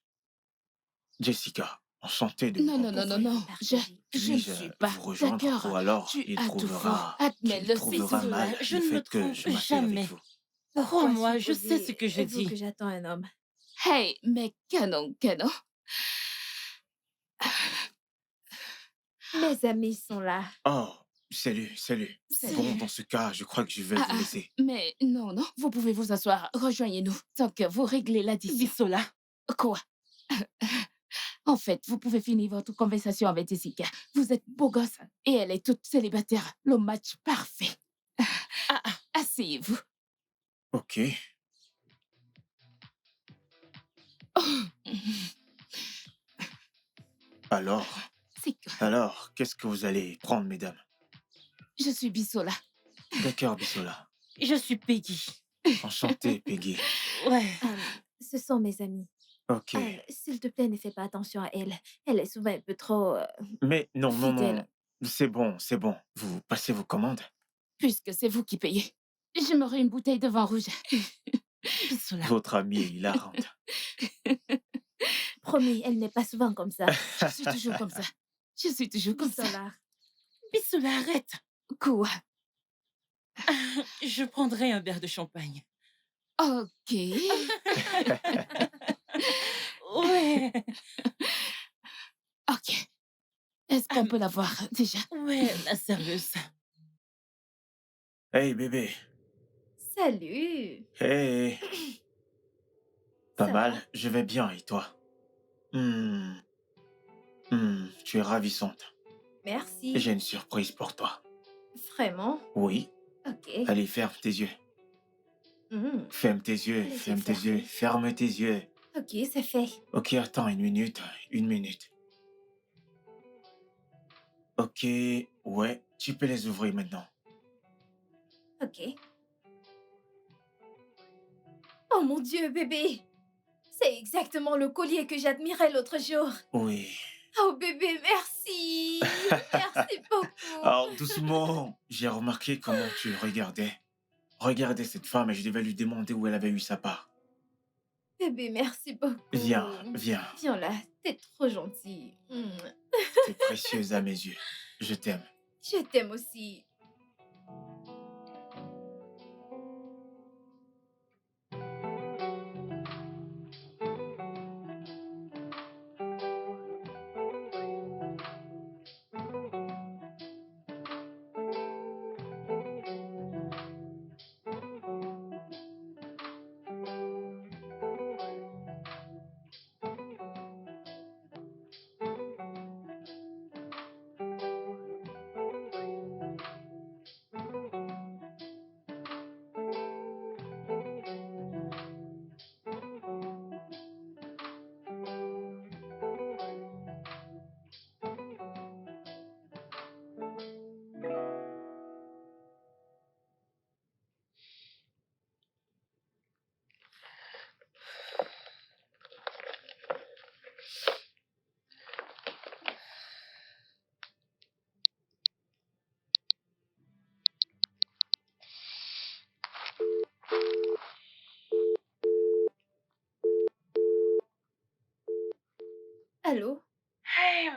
Jessica, enchanté de vous Non, non, non, non, rencontrer. non. Je ne Puis-je suis pas vous rejoindre d'accord. ou alors Tu il as tout faux. trouvera Admets-le, Bisola, mal je le ne me fait que trompe je m'appelle jamais. avec vous. Pourquoi Crois-moi, je sais ce que je supposez-vous dis. que j'attends un homme? Hey, mais canon, canon. Mes amis sont là. Oh, salut. Salut. Bon, dans ce cas, je crois que je vais vous laisser. Mais non, non, vous pouvez vous asseoir. Rejoignez-nous tant que vous réglez l'addition. Bisola, Quoi? En fait, vous pouvez finir votre conversation avec Jessica. Vous êtes beau gosse et elle est toute célibataire. Le match parfait. Asseyez-vous. Ok. Alors, C'est quoi? alors, qu'est-ce que vous allez prendre, mesdames? Je suis Bisola. D'accord, Bisola. je suis Peggy. Enchanté, Peggy. Ouais. Ce sont mes amis. Ok. S'il te plaît, ne fais pas attention à elle. Elle est souvent un peu trop... Mais non. fidèle. C'est bon. Vous passez vos commandes. Puisque c'est vous qui payez. J'aimerais une bouteille de vin rouge. Bisola. Votre amie est hilarante. Promis, elle n'est pas souvent comme ça. Je suis toujours comme ça. Je suis toujours comme ça. Bisola. Bisola, arrête. Quoi? Je prendrai un verre de champagne. Ok. Ouais. Ok. Est-ce qu'on peut la voir déjà? Ouais, la serveuse. Hey, bébé. Salut. Hey. Pas Ça mal. va? Je vais bien, et toi? Tu es ravissante. Merci. J'ai une surprise pour toi. Vraiment? Oui. Ok. Allez, ferme tes yeux. Hmm. Ferme tes yeux, Les yeux ferme tes fermés. yeux, ferme tes yeux. Ok, c'est fait. Ok, attends une minute. Ok, ouais, tu peux les ouvrir maintenant. Ok. Oh mon Dieu, bébé. C'est exactement le collier que j'admirais l'autre jour. Oui. Oh bébé, merci. Merci beaucoup. Alors, doucement, j'ai remarqué comment tu regardais. Regardais cette femme et je devais lui demander où elle avait eu sa part. Bébé, merci beaucoup. Viens. Viens là, t'es trop gentil. T'es précieuse à mes yeux. Je t'aime. Je t'aime aussi.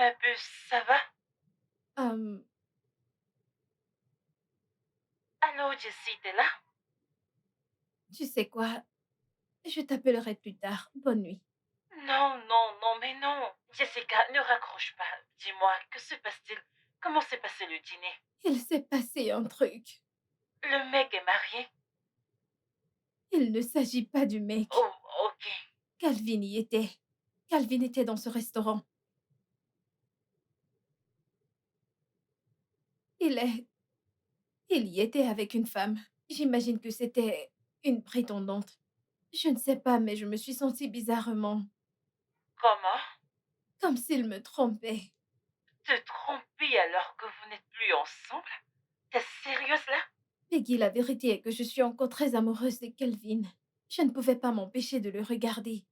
ma puce, ça va? Euh, Allô, Jessie, t'es là? tu sais quoi? Je t'appellerai plus tard. Bonne nuit. Non, non, non, mais non. Jessica, ne raccroche pas. Dis-moi, que se passe-t-il? Comment s'est passé le dîner? Il s'est passé un truc. Le mec est marié? Il ne s'agit pas du mec. Oh, ok. Calvin y était. Calvin était dans ce restaurant. Il est... Il y était avec une femme. J'imagine que c'était une prétendante. Je ne sais pas, mais je me suis sentie bizarrement, Comment? comme s'il me trompait. Te tromper alors que vous n'êtes plus ensemble? T'es sérieuse là? Peggy, la vérité est que je suis encore très amoureuse de Kelvin. Je ne pouvais pas m'empêcher de le regarder.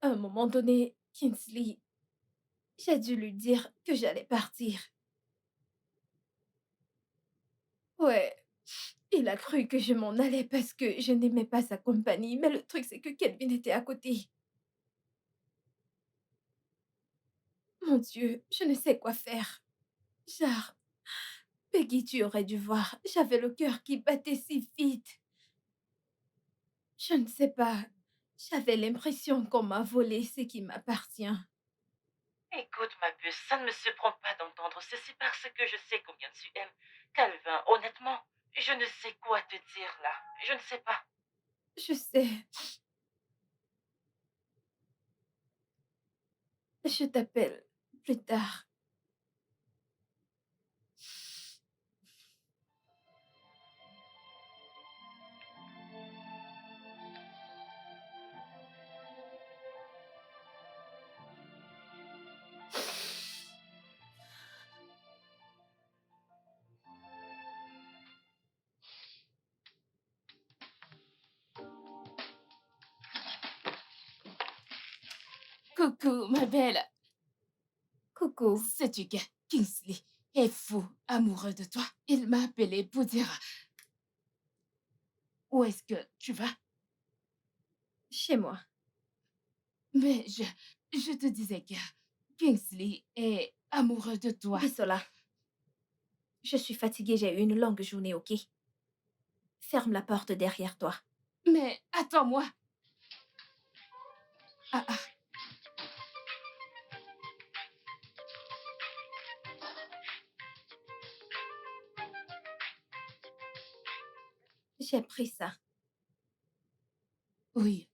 À un moment donné, Kingsley, j'ai dû lui dire que j'allais partir. Ouais, il a cru que je m'en allais parce que je n'aimais pas sa compagnie, mais le truc c'est que Kelvin était à côté. Mon Dieu, je ne sais quoi faire. Genre, Peggy, tu aurais dû voir, j'avais le cœur qui battait si vite. Je ne sais pas, j'avais l'impression qu'on m'a volé ce qui m'appartient. Écoute, ma puce, ça ne me surprend pas d'entendre ceci parce que je sais combien tu aimes Calvin. Honnêtement, je ne sais quoi te dire là. Je ne sais pas. Je sais, je t'appelle plus tard. Coucou, ma belle. Coucou, Sais-tu que Kingsley est fou, amoureux de toi? Il m'a appelé pour dire où est-ce que tu vas? chez moi. Mais je te disais que Kingsley est amoureux de toi. Bisola, je suis fatiguée, j'ai eu une longue journée, ok? Ferme la porte derrière toi. Mais attends-moi. Ah, ah. J'ai pris ça. Oui.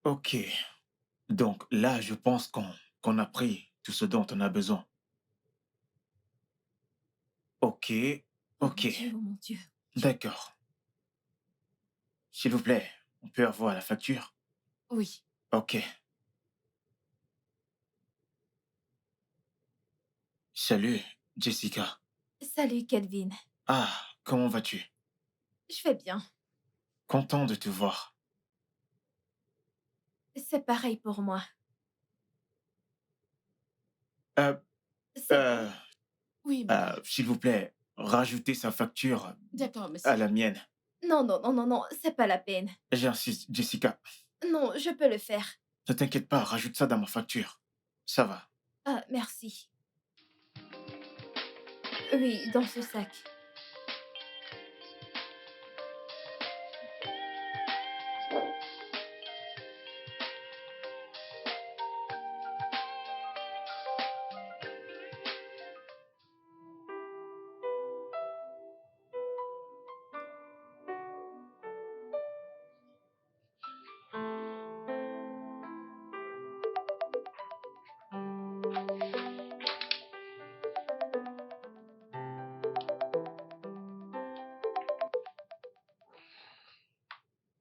Ok. Donc là, je pense qu'on a pris tout ce dont on a besoin. Ok. Oh Ok. mon Dieu, oh mon Dieu. D'accord. S'il vous plaît, on peut avoir la facture? Oui. Ok. Salut, Jessica. Salut, Kelvin. Ah, comment vas-tu? Je vais bien. Content de te voir. C'est pareil pour moi. Euh, C'est euh, Oui, madame. s'il vous plaît, rajoutez sa facture D'accord, monsieur. à la mienne. Non, non, non, non, non, c'est pas la peine. J'insiste, Jessica. Non, je peux le faire. Ne t'inquiète pas, rajoute ça dans ma facture. Ça va. Ah, merci. Oui, dans ce sac.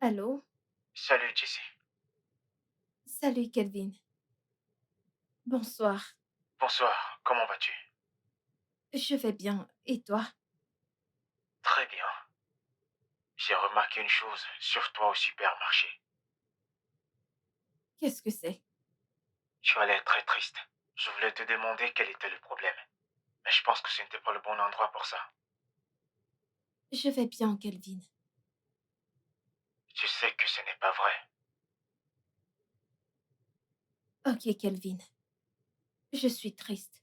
Allô? Salut, Jessie. Salut, Kelvin. Bonsoir. Bonsoir, comment vas-tu? Je vais bien. Et toi? Très bien. J'ai remarqué une chose sur toi au supermarché. Qu'est-ce que c'est? Tu as l'air très triste. Je voulais te demander quel était le problème. Mais je pense que ce n'était pas le bon endroit pour ça. Je vais bien, Kelvin. Je sais que ce n'est pas vrai. Ok, Kelvin. Je suis triste.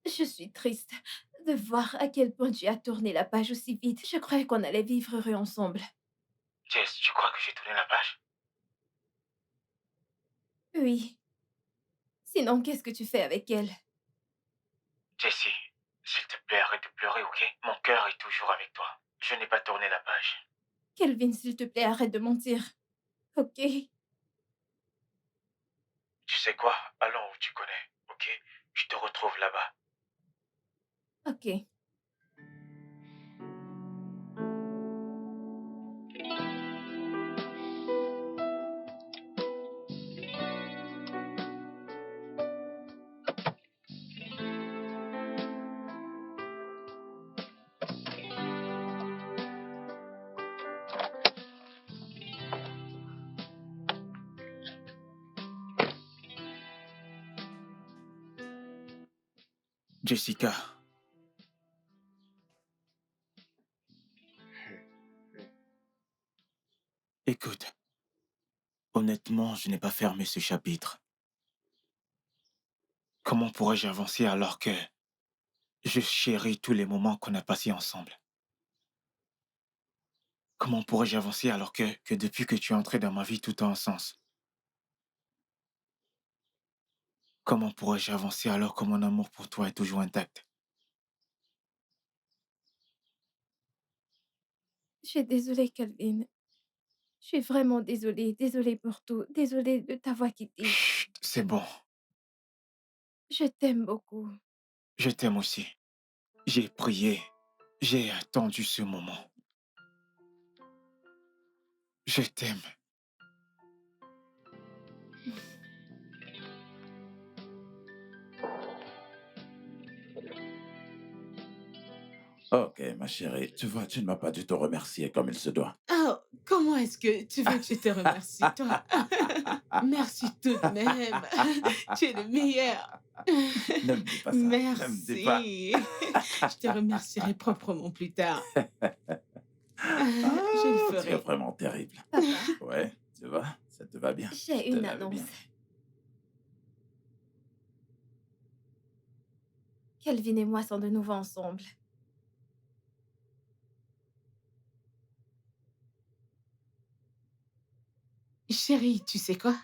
Je suis triste de voir à quel point tu as tourné la page aussi vite. Je croyais qu'on allait vivre heureux ensemble. Jess, tu crois que j'ai tourné la page? Oui. Sinon, qu'est-ce que tu fais avec elle? Jessie, s'il te plaît, arrête de pleurer, ok? Mon cœur est toujours avec toi. Je n'ai pas tourné la page. Kelvin, s'il te plaît, arrête de mentir. Ok? Tu sais quoi? Allons où tu connais, ok? Je te retrouve là-bas. Ok. Jessica. Écoute, honnêtement, je n'ai pas fermé ce chapitre. Comment pourrais-je avancer alors que je chéris tous les moments qu'on a passés ensemble? Comment pourrais-je avancer alors que depuis que tu es entré dans ma vie, tout a un sens? Comment pourrais-je avancer alors que mon amour pour toi est toujours intact? Je suis désolée, Kelvin. Je suis vraiment désolée. Désolée pour tout. Désolée de t'avoir quitté. Chut, c'est bon. Je t'aime beaucoup. Je t'aime aussi. J'ai prié. J'ai attendu ce moment. Je t'aime. Ok, ma chérie, tu vois, tu ne m'as pas du tout remercié comme il se doit. Oh, comment est-ce que tu veux que je te remercie, toi? Merci tout de même. Tu es le meilleur. Ne me dis pas ça. Ne me dis pas. Merci. Je te remercierai proprement plus tard. Je le Tu es ferai. vraiment terrible. Papa, Ouais, tu vois, ça te va bien. j'ai Ça te une va annonce. bien. Kelvin et moi sommes de nouveau ensemble. Chérie, tu sais quoi?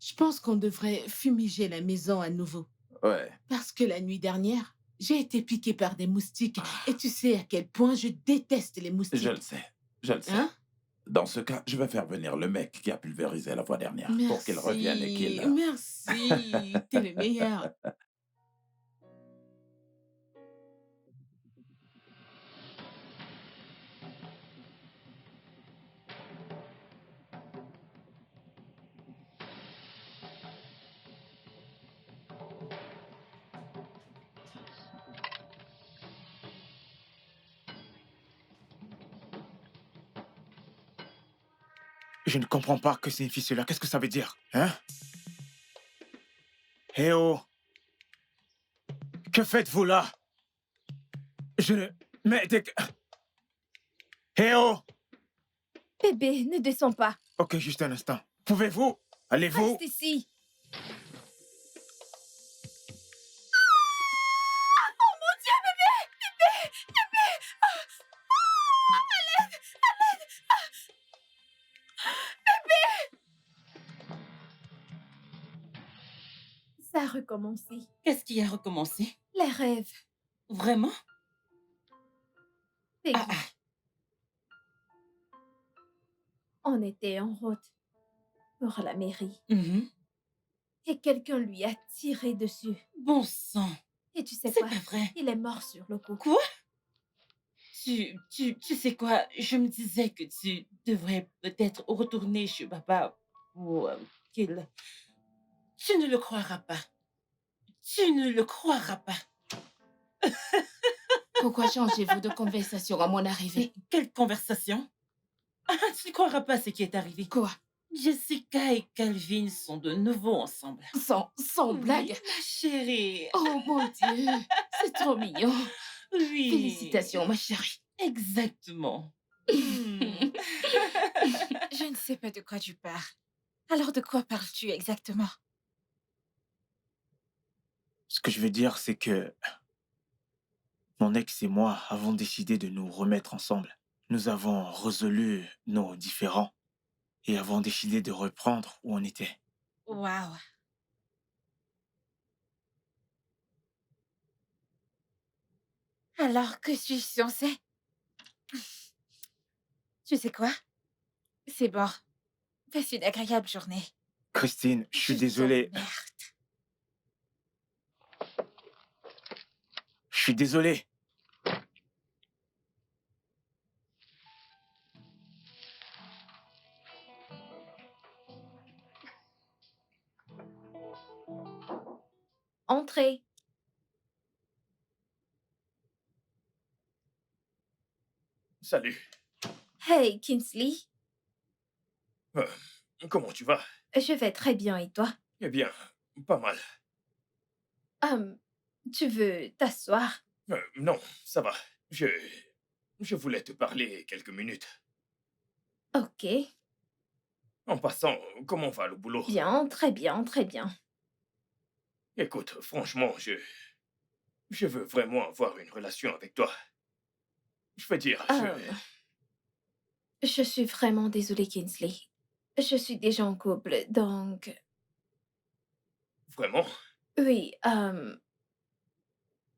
Je pense qu'on devrait fumiger la maison à nouveau. Ouais. Parce que la nuit dernière, j'ai été piquée par des moustiques. Et tu sais à quel point je déteste les Je moustiques. le sais. Je le sais. Hein? Dans ce cas, je vais faire venir le mec qui a pulvérisé la fois dernière pour qu'il revienne et qu'il... Merci. T'es le meilleur. Je ne comprends pas que signifie cela. Qu'est-ce que ça veut dire? Hein? Eh oh! Que faites-vous là? Je ne... Mais... Eh oh! Bébé, ne descends pas. Ok, juste un instant. Pouvez-vous? Allez-vous? Reste ici. Oh mon Dieu, bébé! Bébé! Bébé! À l'aide! À l'aide! Bébé! Ça a recommencé. Qu'est-ce qui a recommencé? Les rêves. Vraiment? Peggy, Ah, ah. on était en route pour la mairie Mhm. et quelqu'un lui a tiré dessus. Bon sang. Et tu sais C'est quoi? pas vrai. Il est mort sur le coup. Quoi? Tu sais quoi? Je me disais que tu devrais peut-être retourner chez papa pour qu'il... Tu ne le croiras pas. Tu ne le croiras pas. Pourquoi changez-vous de conversation à mon arrivée? Mais quelle conversation? Ah, tu ne croiras pas ce qui est arrivé. Quoi? Jessica et Calvin sont de nouveau ensemble. Sans Oui, blague? ma chérie. Oh mon Dieu, c'est trop mignon. Oui. Félicitations, ma chérie. Exactement. Hmm. Je ne sais pas de quoi tu parles. Alors de quoi parles-tu exactement? que je veux dire, c'est que mon ex et moi avons décidé de nous remettre ensemble. Nous avons résolu nos différends et avons décidé de reprendre où on était. Waouh. Alors que suis-je censée? Tu sais quoi? C'est bon. Passe une agréable journée. Christine, je suis Je désolé. t'emmerde. Je suis désolé. Entrez. Salut. Hey, Kingsley. Euh, Comment tu vas? Je vais très bien et toi? Eh bien, pas mal. Tu veux t'asseoir? Non, ça va. Je voulais te parler quelques minutes. Ok. En passant, comment va le boulot? Bien, très bien, très bien. Écoute, franchement, je veux vraiment avoir une relation avec toi. Je veux dire, Je suis vraiment désolée, Kingsley. Je suis déjà en couple, donc... Vraiment? Oui,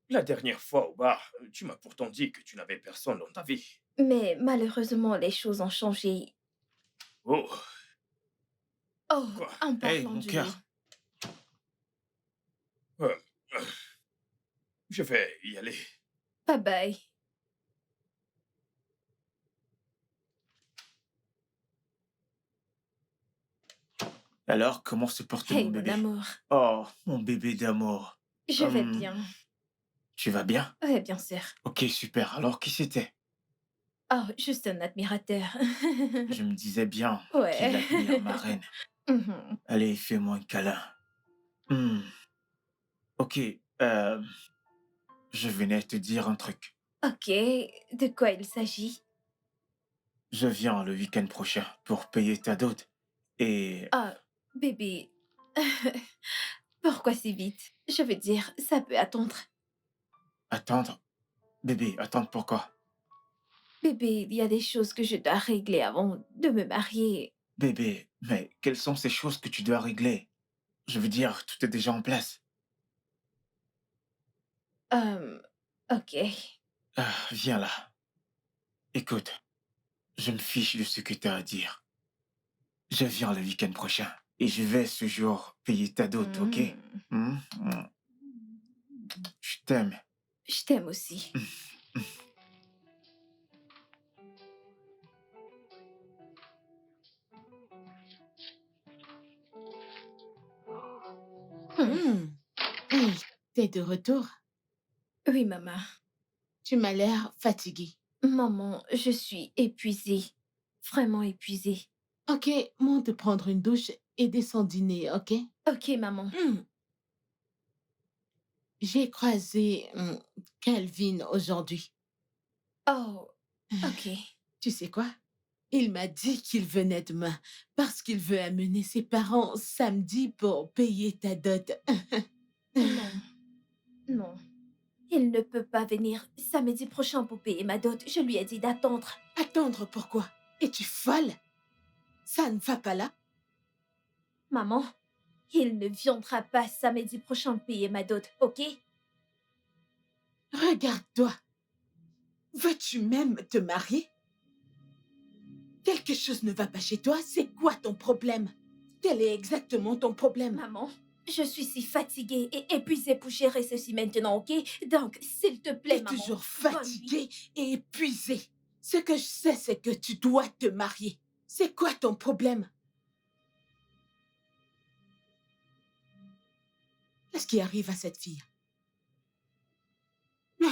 La dernière fois au bar, tu m'as pourtant dit que tu n'avais personne dans ta vie. mais malheureusement, les choses ont changé. Oh, Oh, quoi? en Hey, parlant mon du cœur. lit. Euh, euh, je vais y aller. Bye bye. Alors, comment se porte Hey, mon mon bébé? amour. Oh, mon bébé d'amour. Je vais Hum, bien. Tu vas bien? Oui, bien sûr. Ok, super. Alors, qui c'était? Oh, juste un admirateur. Je me disais bien qu'il Ouais. admire ma reine. Mhm. Allez, fais-moi un câlin. Hmm. Ok, je venais te dire un truc. Ok, de quoi il s'agit? Je viens le week-end prochain pour payer ta dot. Et Ah, bébé. Pourquoi si vite? Je veux dire, ça peut attendre. attendre. Bébé, attendre pourquoi? Bébé, il y a des choses que je dois régler avant de me marier. Bébé, mais quelles sont ces choses que tu dois régler? Je veux dire, tout est déjà en place. Ok. Ah, viens là. Écoute, je me fiche de ce que tu as à dire. Je viens le week-end prochain et je vais ce jour payer ta dot, ok? Hmm. Je t'aime. Je t'aime aussi. Hey, t'es de retour? Oui, maman. Tu m'as l'air fatiguée. Maman, je suis épuisée. Vraiment épuisée. Ok, monte prendre une douche et descends dîner, ok? Ok, maman. J'ai croisé Calvin aujourd'hui. Oh, ok. Tu sais quoi? Il m'a dit qu'il venait demain parce qu'il veut amener ses parents samedi pour payer ta dot. Non, non. Il ne peut pas venir samedi prochain pour payer ma dot. Je lui ai dit d'attendre. Attendre pourquoi? Es-tu folle? Ça ne va pas là? Maman, il ne viendra pas samedi prochain payer ma dot, ok? Regarde-toi. Veux-tu même te marier? Quelque chose ne va pas chez toi. C'est quoi ton problème? Quel est exactement ton problème? Maman, je suis si fatiguée et épuisée pour gérer ceci maintenant, ok? Donc, s'il te plaît, T'es maman. toujours bonne nuit. fatiguée et épuisée. Ce que je sais, c'est que tu dois te marier. C'est quoi ton problème? Qu'est-ce qui arrive à cette fille? Ah,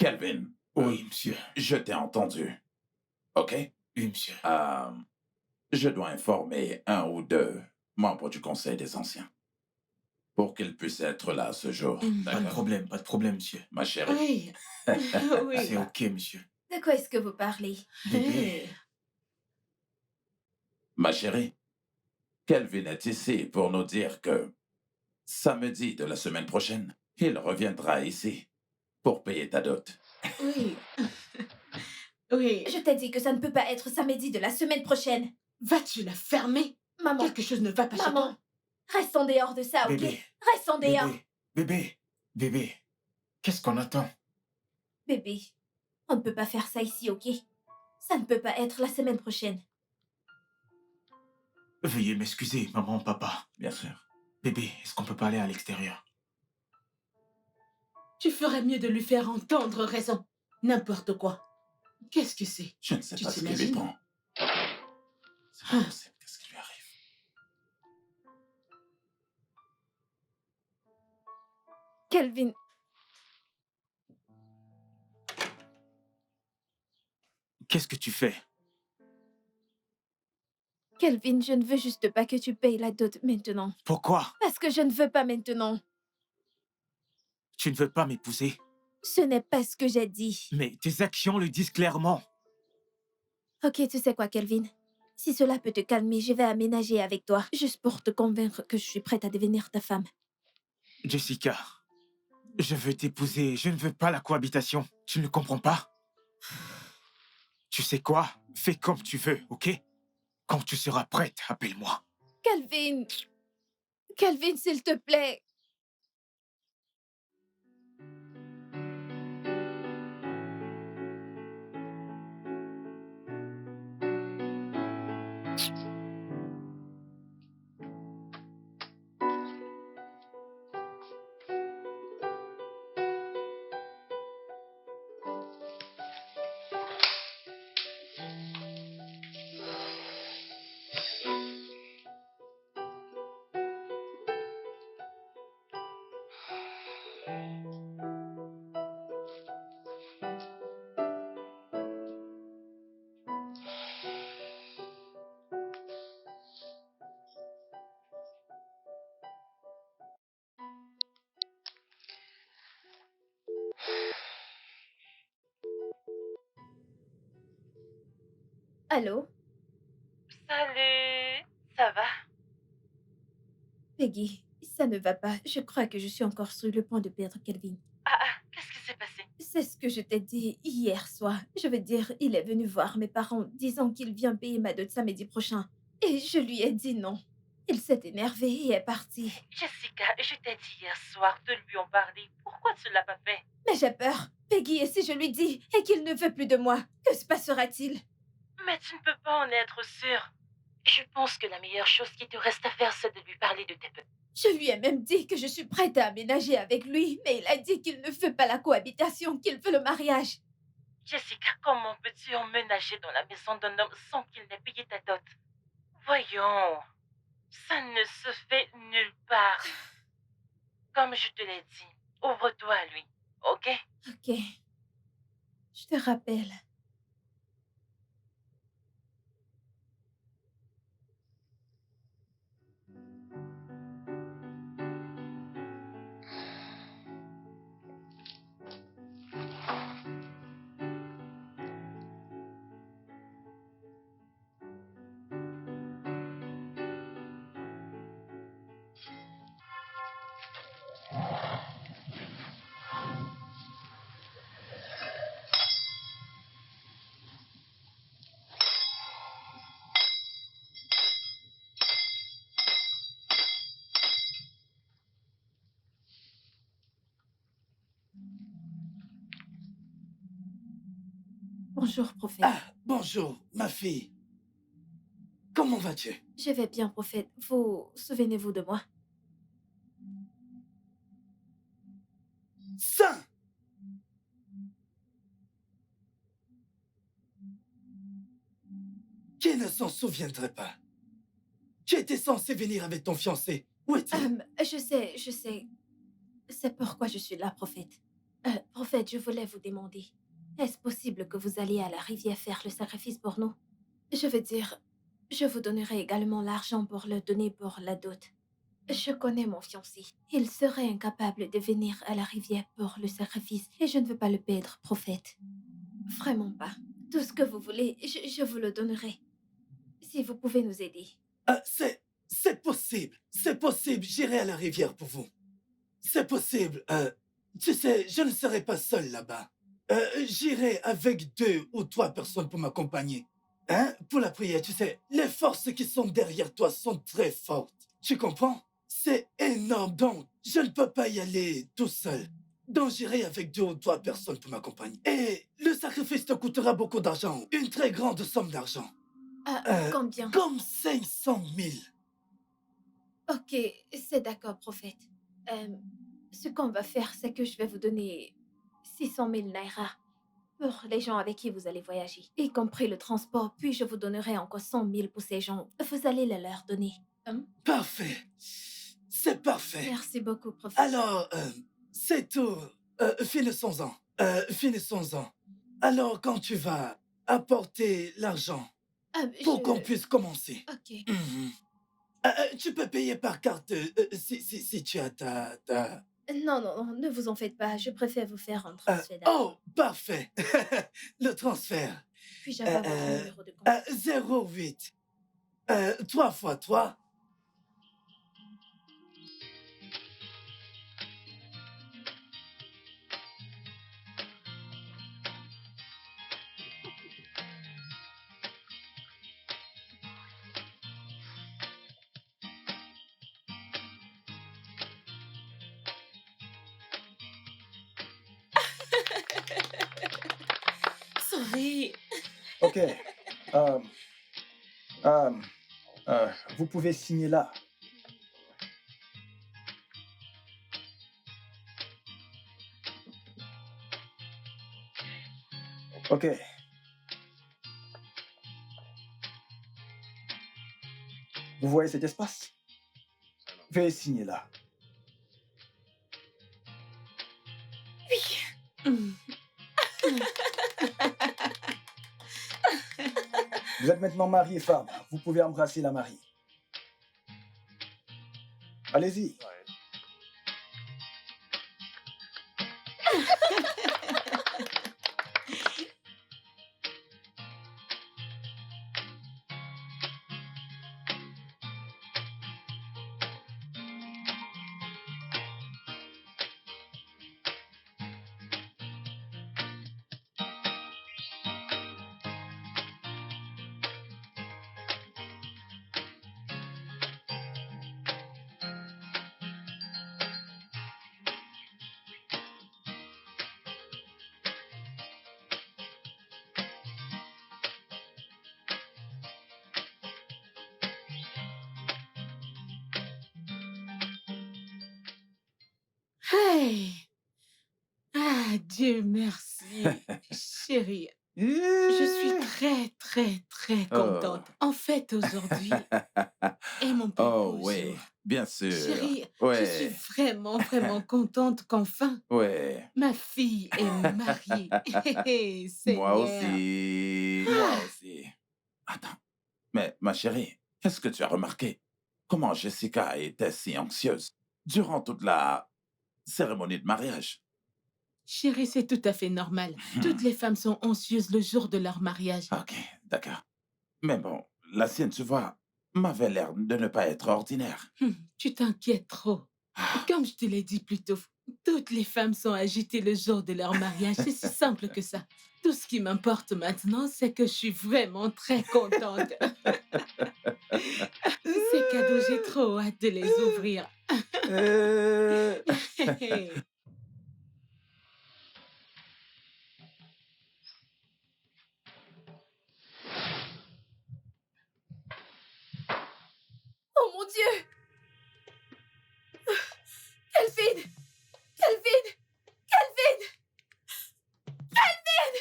Kelvin, Oui, monsieur. je t'ai entendu. OK? Oui, monsieur. Je dois informer un ou deux membres du Conseil des Anciens pour qu'ils puissent être là ce jour. Pas D'accord? de problème, monsieur. Ma chérie. Oui. Oui. C'est OK, monsieur. De quoi est-ce que vous parlez? Bébé, Ma chérie, Kelvin est ici pour nous dire que samedi de la semaine prochaine, il reviendra ici pour payer ta dot. Oui. Oui. Je t'ai dit que ça ne peut pas être samedi de la semaine prochaine. Vas-tu la fermer? Maman, Quelque chose ne va pas chez maman, toi. reste en dehors de ça, ok? Bébé. Reste en dehors. Bébé. Qu'est-ce qu'on attend? Bébé, on ne peut pas faire ça ici, ok? Ça ne peut pas être la semaine prochaine. Veuillez m'excuser, maman, papa. Bien sûr. Bébé, est-ce qu'on peut parler à l'extérieur? Tu ferais mieux de lui faire entendre raison. N'importe quoi. Qu'est-ce que c'est? Je ne sais Tu pas ce qui lui t'imagines? prend. C'est pas possible. Qu'est-ce qui lui arrive? Kelvin, Qu'est-ce que tu fais? Kelvin, je ne veux juste pas que tu payes la dot maintenant. Pourquoi? Parce que je ne veux pas maintenant. Tu ne veux pas m'épouser? Ce n'est pas ce que j'ai dit. Mais tes actions le disent clairement. Ok, tu sais quoi, Kelvin? Si cela peut te calmer, je vais aménager avec toi, juste pour te convaincre que je suis prête à devenir ta femme. Jessica, je veux t'épouser, je ne veux pas la cohabitation. Tu ne comprends pas? Tu sais quoi? Fais comme tu veux, ok? Quand tu seras prête, appelle-moi. Kelvin! Kelvin, s'il te plaît! Allô? Salut, ça va? Peggy, ça ne va pas. Je crois que je suis encore sur le point de perdre Kelvin. Qu'est-ce qui s'est passé? C'est ce que je t'ai dit hier soir. Je veux dire, il est venu voir mes parents disant qu'il vient payer ma dot samedi prochain. Et je lui ai dit non. Il s'est énervé et est parti. Jessica, je t'ai dit hier soir de lui en parler. Pourquoi tu l'as pas fait? Mais j'ai peur. Peggy, et si je lui dis et qu'il ne veut plus de moi, que se passera-t-il? Mais tu ne peux pas en être sûre. Je pense que la meilleure chose qui te reste à faire, c'est de lui parler de tes petits. Je lui ai même dit que je suis prête à aménager avec lui, mais il a dit qu'il ne veut pas la cohabitation, qu'il veut le mariage. Jessica, comment peux-tu emménager dans la maison d'un homme sans qu'il n'ait payé ta dot? Voyons, ça ne se fait nulle part. Comme je te l'ai dit, ouvre-toi à lui, ok? Ok. Je te rappelle. Bonjour, prophète. Ah, bonjour, ma fille. Comment vas-tu? Je vais bien, prophète. Vous souvenez-vous de moi? Saint! Qui ne s'en soutiendrait pas? Tu étais censé venir avec ton fiancé. Où est-il? Je sais. C'est pourquoi je suis là, prophète. Prophète, je voulais vous demander, est-ce possible que vous alliez à la rivière faire le sacrifice pour nous? Je veux dire, je vous donnerai également l'argent pour le donner pour la dot. Je connais mon fiancé. Il serait incapable de venir à la rivière pour le sacrifice et je ne veux pas le perdre, prophète. Vraiment pas. Tout ce que vous voulez, je vous le donnerai. Si vous pouvez nous aider. C'est possible. C'est possible. J'irai à la rivière pour vous. C'est possible. Tu sais, je ne serai pas seul là-bas. J'irai avec 2 ou 3 personnes pour m'accompagner. Hein? Pour la prière, tu sais, les forces qui sont derrière toi sont très fortes. Tu comprends? C'est énorme, donc je ne peux pas y aller tout seul. Donc j'irai avec 2 ou 3 personnes pour m'accompagner. Et le sacrifice te coûtera beaucoup d'argent. Une très grande somme d'argent. Combien? Comme 500 000. Ok, c'est d'accord, prophète. Ce qu'on va faire, c'est que je vais vous donner 600 000 naira pour les gens avec qui vous allez voyager, y compris le transport, puis je vous donnerai encore 100 000 pour ces gens. Vous allez les leur donner. Parfait. C'est parfait. Merci beaucoup, prophète. Alors, c'est tout. Finissons-en. Finissons-en. Alors, quand tu vas apporter l'argent pour qu'on puisse commencer. Ok. Mhm. Tu peux payer par carte si tu as ta... Non, ne vous en faites pas. Je préfère vous faire un transfert. Oh, parfait. Le transfert. Puis-je avoir votre numéro de compte? 08 3 x 3. Souris. Ok. Vous pouvez signer là. Ok. Vous voyez cet espace? Veuillez signer là. Vous êtes maintenant mari et femme. Vous pouvez embrasser la mariée. Allez-y. Hey! Ah, Dieu merci, chérie. Je suis très, très, très Oh. contente. En fait, aujourd'hui est mon plus Oh, beau oui, jour. bien sûr. Chérie, je Ouais. suis vraiment, vraiment contente qu'enfin Ouais. ma fille est mariée. Hé, hé, Moi Seigneur. aussi. Moi aussi. Attends, mais ma chérie, est-ce que tu as remarqué comment Jessica était si anxieuse durant toute la cérémonie de mariage? Chérie, c'est tout à fait normal. Toutes les femmes sont anxieuses le jour de leur mariage. Ok, d'accord. Mais bon, la sienne, tu vois, m'avait l'air de ne pas être ordinaire. Tu t'inquiètes trop. Ah, Comme je te l'ai dit plus tôt, toutes les femmes sont agitées le jour de leur mariage. C'est si simple que ça. Tout ce qui m'importe maintenant, c'est que je suis vraiment très contente. Ces cadeaux, j'ai trop hâte de les ouvrir. euh, Oh mon Dieu! Kelvin! Kelvin! Kelvin! Kelvin!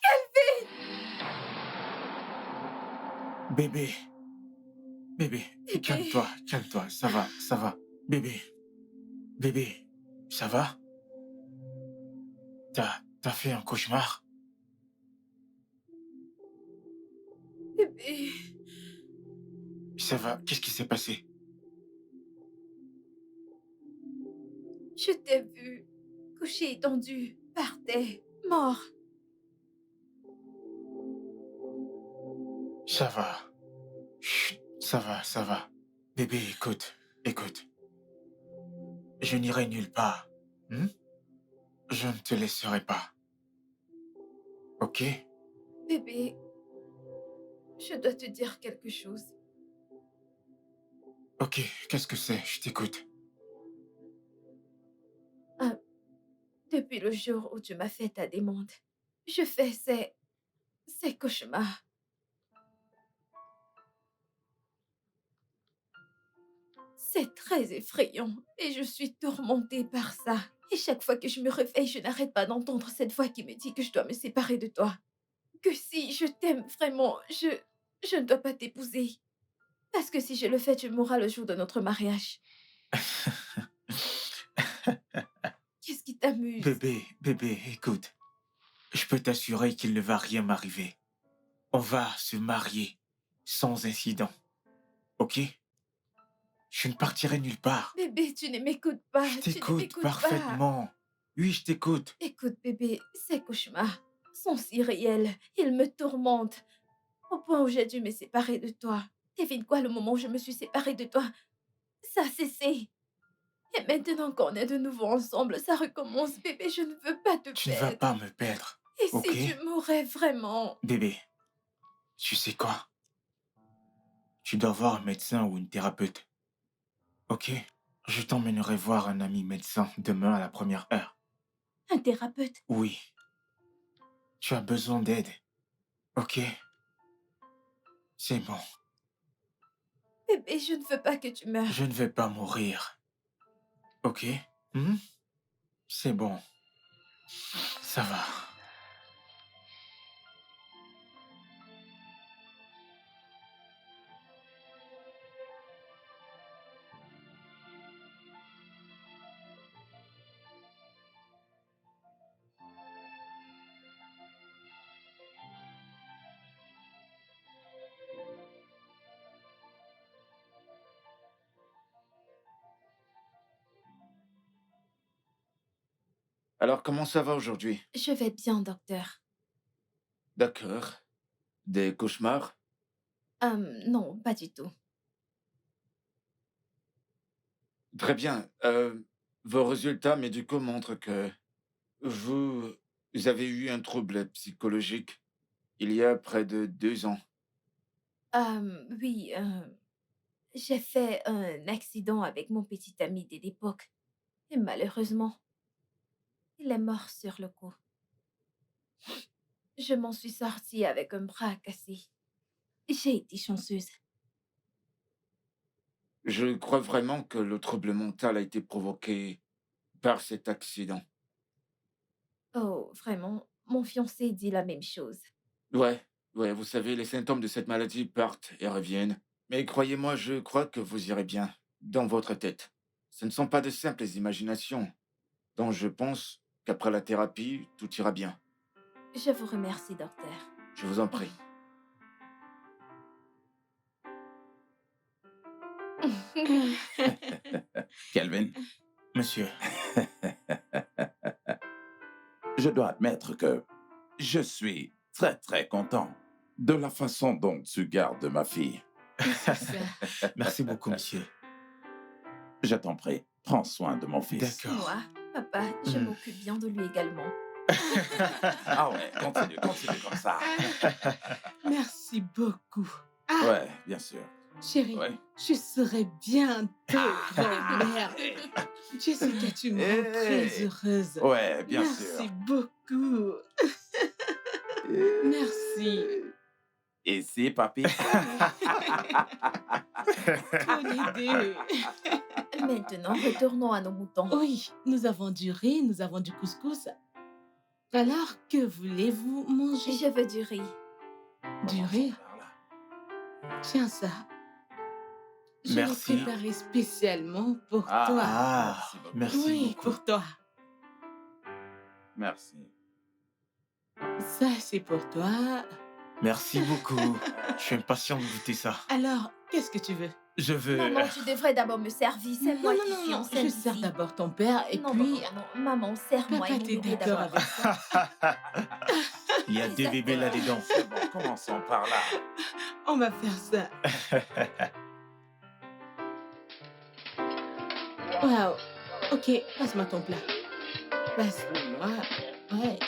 Kelvin! Bébé, bébé, Bébé. calme-toi, calme-toi, ça va, ça va. Bébé, bébé, ça va? T'as fait un cauchemar? Bébé. Ça va, qu'est-ce qui s'est passé? Je t'ai vu couché étendu par terre, mort. Ça va. Chut, ça va, ça va. Bébé, écoute, écoute. Je n'irai nulle part. Hmm? Je ne te laisserai pas. Ok? Bébé, je dois te dire quelque chose. Ok, qu'est-ce que c'est? Je t'écoute. Depuis le jour où tu m'as fait ta demande, je fais ces cauchemars. C'est très effrayant et je suis tourmentée par ça. Et chaque fois que je me réveille, je n'arrête pas d'entendre cette voix qui me dit que je dois me séparer de toi. Que si je t'aime vraiment, je ne dois pas t'épouser. Parce que si je le fais, tu mourras le jour de notre mariage. Qu'est-ce qui t'amuse? Bébé, écoute. Je peux t'assurer qu'il ne va rien m'arriver. On va se marier sans incident. Ok? Je ne partirai nulle part. Bébé, tu ne m'écoutes pas. Je Tu ne t'écoute m'écoutes pas. parfaitement. Oui, je t'écoute. Écoute, bébé, ces cauchemars sont si réels. Ils me tourmentent. Au point où j'ai dû me séparer de toi. Devine quoi, le moment où je me suis séparée de toi, ça a cessé. Et maintenant qu'on est de nouveau ensemble, ça recommence, bébé. Je ne veux pas te Tu ne vas perdre. pas me perdre. Et Ok? si tu mourais vraiment? Bébé, tu sais quoi? Tu dois voir un médecin ou une thérapeute. Ok? Je t'emmènerai voir un ami médecin demain à la première heure. Un thérapeute? Oui. Tu as besoin d'aide. Ok? C'est bon. Bébé, je ne veux pas que tu meurs. Je ne vais pas mourir. Ok? Hmm? C'est bon. Ça va. Alors, comment ça va aujourd'hui? Je vais bien, docteur. D'accord. Des cauchemars? Non, pas du tout. Très bien. Vos résultats médicaux montrent que vous avez eu un trouble psychologique il y a près de 2 ans. Oui, j'ai fait un accident avec mon petit ami de l'époque. Et malheureusement, il est mort sur le coup. Je m'en suis sortie avec un bras cassé. J'ai été chanceuse. Je crois vraiment que le trouble mental a été provoqué par cet accident. Oh, vraiment, mon fiancé dit la même chose. Ouais, ouais, vous savez, les symptômes de cette maladie partent et reviennent. Mais croyez-moi, je crois que vous irez bien, dans votre tête. Ce ne sont pas de simples imaginations. Donc je pense qu'après la thérapie, tout ira bien. Je vous remercie, docteur. Je vous en prie. Kelvin, Monsieur, je dois admettre que je suis très, très content de la façon dont tu gardes ma fille. merci beaucoup, monsieur. Je t'en prie, prends soin de mon fils. D'accord. Moi, papa, je Hmm. m'occupe bien de lui également. Ah ouais, continue comme ça. Merci beaucoup. Ouais, bien sûr. Chérie, Ouais. je serai bientôt grand-mère. Jessica, tu me rends très heureuse. Ouais, bien Merci sûr. beaucoup. Merci. Ici, papy. Bonne idée. Maintenant, retournons à nos moutons. Oui, nous avons du riz, nous avons du couscous. Alors, que voulez-vous manger? Je veux du riz. Du riz? Tiens ça. Je l'ai Merci. préparé spécialement pour Ah, toi. Ah, merci beaucoup. merci Oui, beaucoup. pour toi. Merci. Ça, c'est pour toi. Merci beaucoup. Je suis impatient de goûter ça. Alors, qu'est-ce que tu veux? Je veux... Maman, tu devrais d'abord me servir. C'est Non, moi non, qui non, suis non. enceinte Je sers ici. d'abord ton père et Non, puis... non, non, non. Maman, serre-moi Papa, et t'es nourris d'accord d'abord. avec ça? Il y a deux bébés là-dedans. C'est bon, commençons par là. On va faire ça. Waouh. Ok, passe-moi ton plat. Passe-le-moi. Ouais.